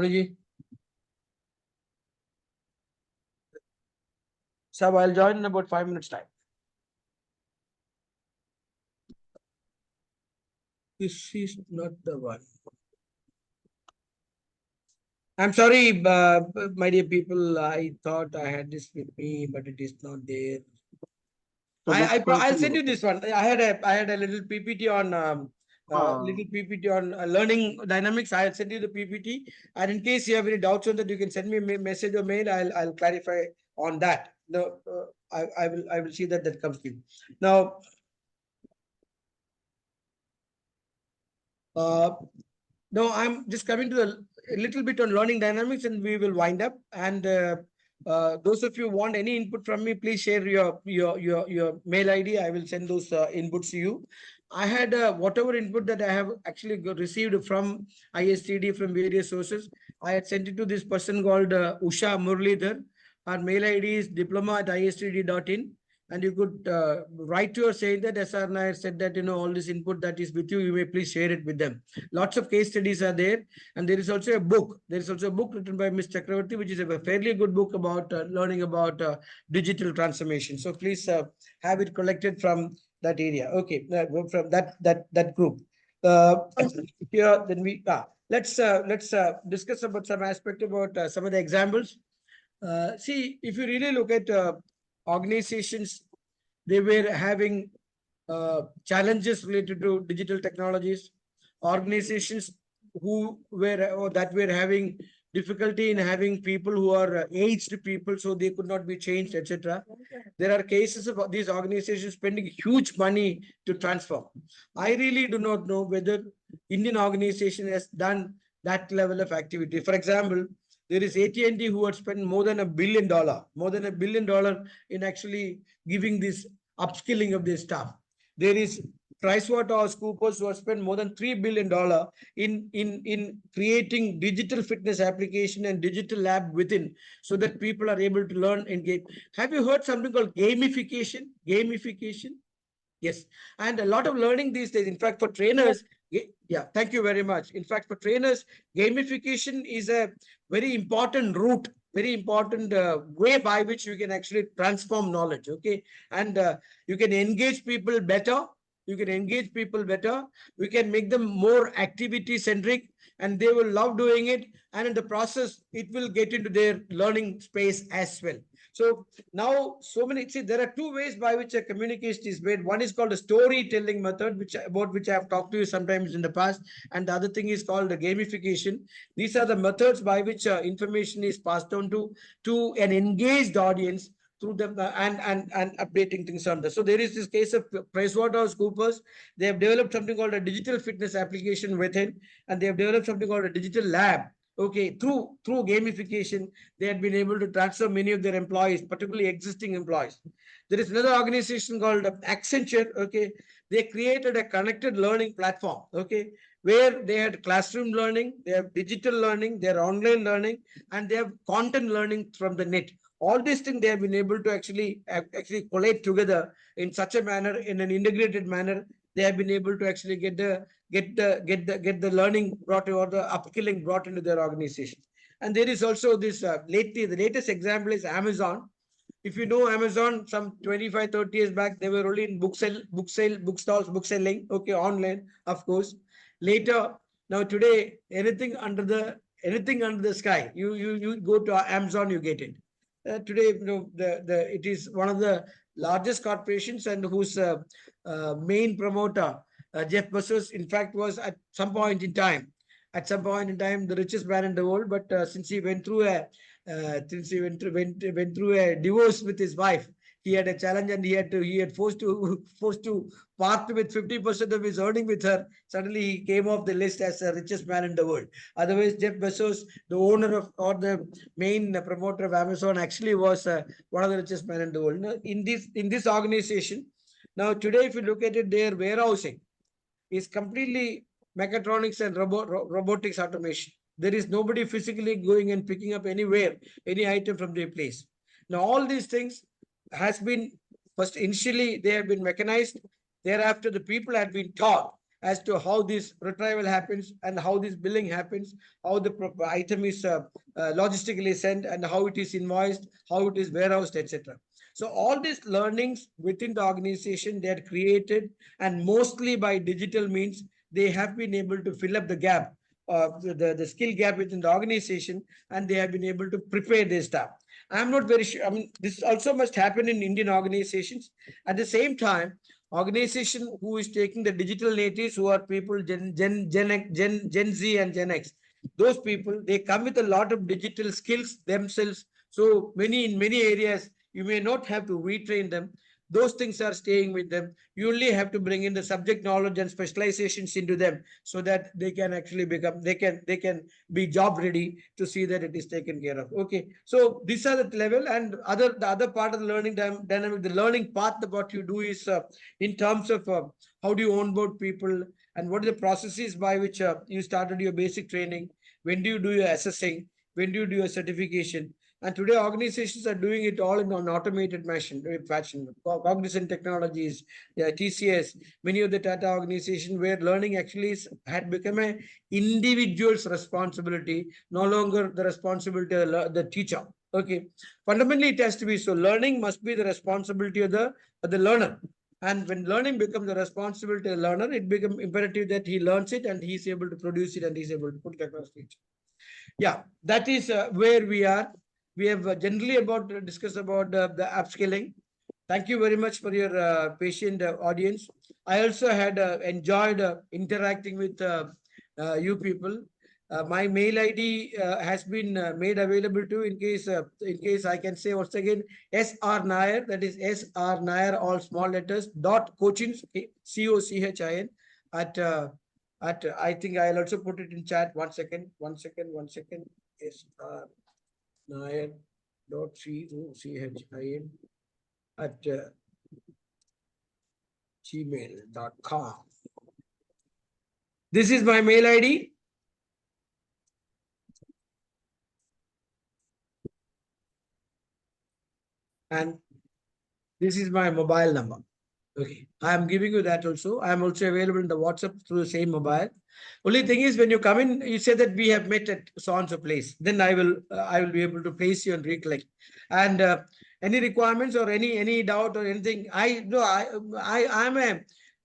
Ji. Sir, I'll join in about 5 minutes time. This is not the one. I'm sorry, my dear people. I thought I had this with me, but it is not there. I'll send you this one. I had a little PPT on learning dynamics. I'll send you the PPT, and in case you have any doubts on that, you can send me a message or mail. I'll clarify on that. No, I will see that comes to you. Now, now I'm just coming to a little bit on learning dynamics, and we will wind up. And those of you who want any input from me, please share your mail ID. I will send those inputs to you. I had whatever input that I have actually received from ISTD from various sources. I had sent it to this person called Usha Murlidhar. Our mail ID is diploma@istd.in. and you could write to her saying that SR Nair said that, all this input that is with you, you may please share it with them. Lots of case studies are there, and there is also a book. There is also a book written by Ms. Chakravarti, which is a fairly good book about learning about digital transformation. So please have it collected from that area. Okay, from that group. Here, then let's discuss about some aspect about some of the examples. See, if you really look at organizations, they were having challenges related to digital technologies. Organizations who were or that were having difficulty in having people who are aged people, so they could not be changed, etc. There are cases of these organizations spending huge money to transform. I really do not know whether Indian organization has done that level of activity. For example, there is AT&T who had spent more than $1 billion, in actually giving this upskilling of their staff. There is PricewaterhouseCoopers who have spent more than $3 billion in creating digital fitness application and digital lab within, so that people are able to learn and get. Have you heard something called gamification? Gamification? Yes. And a lot of learning these days. In fact, for trainers, yeah, thank you very much. In fact, for trainers, gamification is a very important route, very important way by which you can actually transform knowledge. Okay. And you can engage people better. You can engage people better. We can make them more activity centric, and they will love doing it. And in the process, it will get into their learning space as well. So now, there are two ways by which a communication is made. One is called a storytelling method, about which I have talked to you sometimes in the past, and the other thing is called the gamification. These are the methods by which information is passed on to an engaged audience through them and updating things on this. So there is this case of PricewaterhouseCoopers. They have developed something called a digital fitness application within, and they have developed something called a digital lab. Okay, through gamification, they had been able to transfer many of their employees, particularly existing employees. There is another organization called Accenture. Okay, they created a connected learning platform. Okay, where they had classroom learning, they have digital learning, they have online learning, and they have content learning from the net. All these things they have been able to actually collate together in such a manner, in an integrated manner. They have been able to actually get the learning brought, or the upskilling brought into their organization. And there is also this the latest example is Amazon. If you know Amazon, some 25-30 years back, they were only in book stalls, book selling. Okay, online, of course. Later, now today, anything under the sky, you go to Amazon, you get it. Today, it is one of the largest corporations, and whose main promoter, Jeff Bezos, in fact, was at some point in time, the richest man in the world. But since he went through a divorce with his wife, he had a challenge, and he had forced to part with 50% of his earning with her. Suddenly, he came off the list as the richest man in the world. Otherwise, Jeff Bezos, the owner of, or the main promoter of Amazon, actually was one of the richest men in the world. Now, in this organization, now today, if you look at it, their warehousing is completely mechatronics and robotics automation. There is nobody physically going and picking up any item from their place. Now, all these things has been, first initially they have been mechanized. Thereafter, the people had been taught as to how this retrieval happens, and how this billing happens, how the item is logistically sent, and how it is invoiced, how it is warehoused, etc. So all these learnings within the organization, they are created, and mostly by digital means, they have been able to fill up the gap, the skill gap within the organization, and they have been able to prepare their staff. I'm not very sure. I mean, this also must happen in Indian organizations. At the same time, organization who is taking the digital natives, who are people Gen Z and Gen X, those people, they come with a lot of digital skills themselves. So in many areas, you may not have to retrain them. Those things are staying with them. You only have to bring in the subject knowledge and specializations into them, so that they can actually they can be job ready to see that it is taken care of. Okay, so these are the level. And the other part of the learning dynamic, the learning path, what you do is in terms of how do you onboard people, and what are the processes by which you started your basic training, when do you do your assessing, when do you do your certification, And today organizations are doing it all in an automated fashion. Cognizant Technologies, TCS, many of the Tata organizations where learning actually had become a individual's responsibility, no longer the responsibility of the teacher. Okay. Fundamentally, it has to be so. Learning must be the responsibility of the learner. And when learning becomes the responsibility of the learner, it becomes imperative that he learns it and he's able to produce it and he's able to put it across the teacher. Yeah, that is where we are. We have generally discussed about the upskilling. Thank you very much for your patient audience. I also had enjoyed interacting with you people. My mail ID has been made available to in case I can say once again SR Nair, that is SR Nair, all small letters, dot coaching, COCHIN at I think I'll also put it in chat. One second. SR Nair dot COCHIN at gmail.com. This is my mail ID. And this is my mobile number. Okay, I am giving you that also. I am also available in the WhatsApp through the same mobile. Only thing is, when you come in, you say that we have met at so and so place. Then I will be able to place you and recollect. And any requirements or any doubt or anything, I am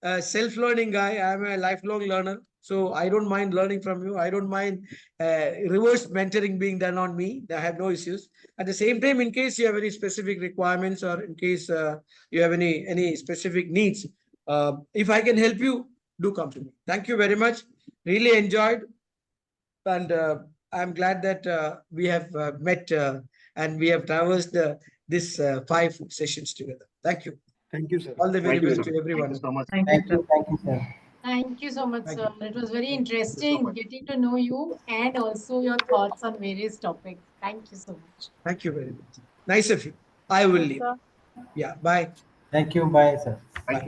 a self-learning guy. I am a lifelong learner. So I don't mind learning from you. I don't mind reverse mentoring being done on me. I have no issues. At the same time, in case you have any specific requirements or in case you have any specific needs, if I can help you, do come to me. Thank you very much. Really enjoyed, and I'm glad that we have met and we have traversed this 5 sessions together. Thank you. Thank you, sir. All the very Thank you, best sir. to everyone. Thank you so much. Thank Thank you, you, sir. Thank you so much, Thank sir. you. It was very Thank you so interesting much. getting to know you and also your thoughts on various topics. Thank you so much. Thank you very much. Nice of you. I will Yes, leave. sir. Yeah. Bye. Thank you. Bye, sir. Thank Bye. you.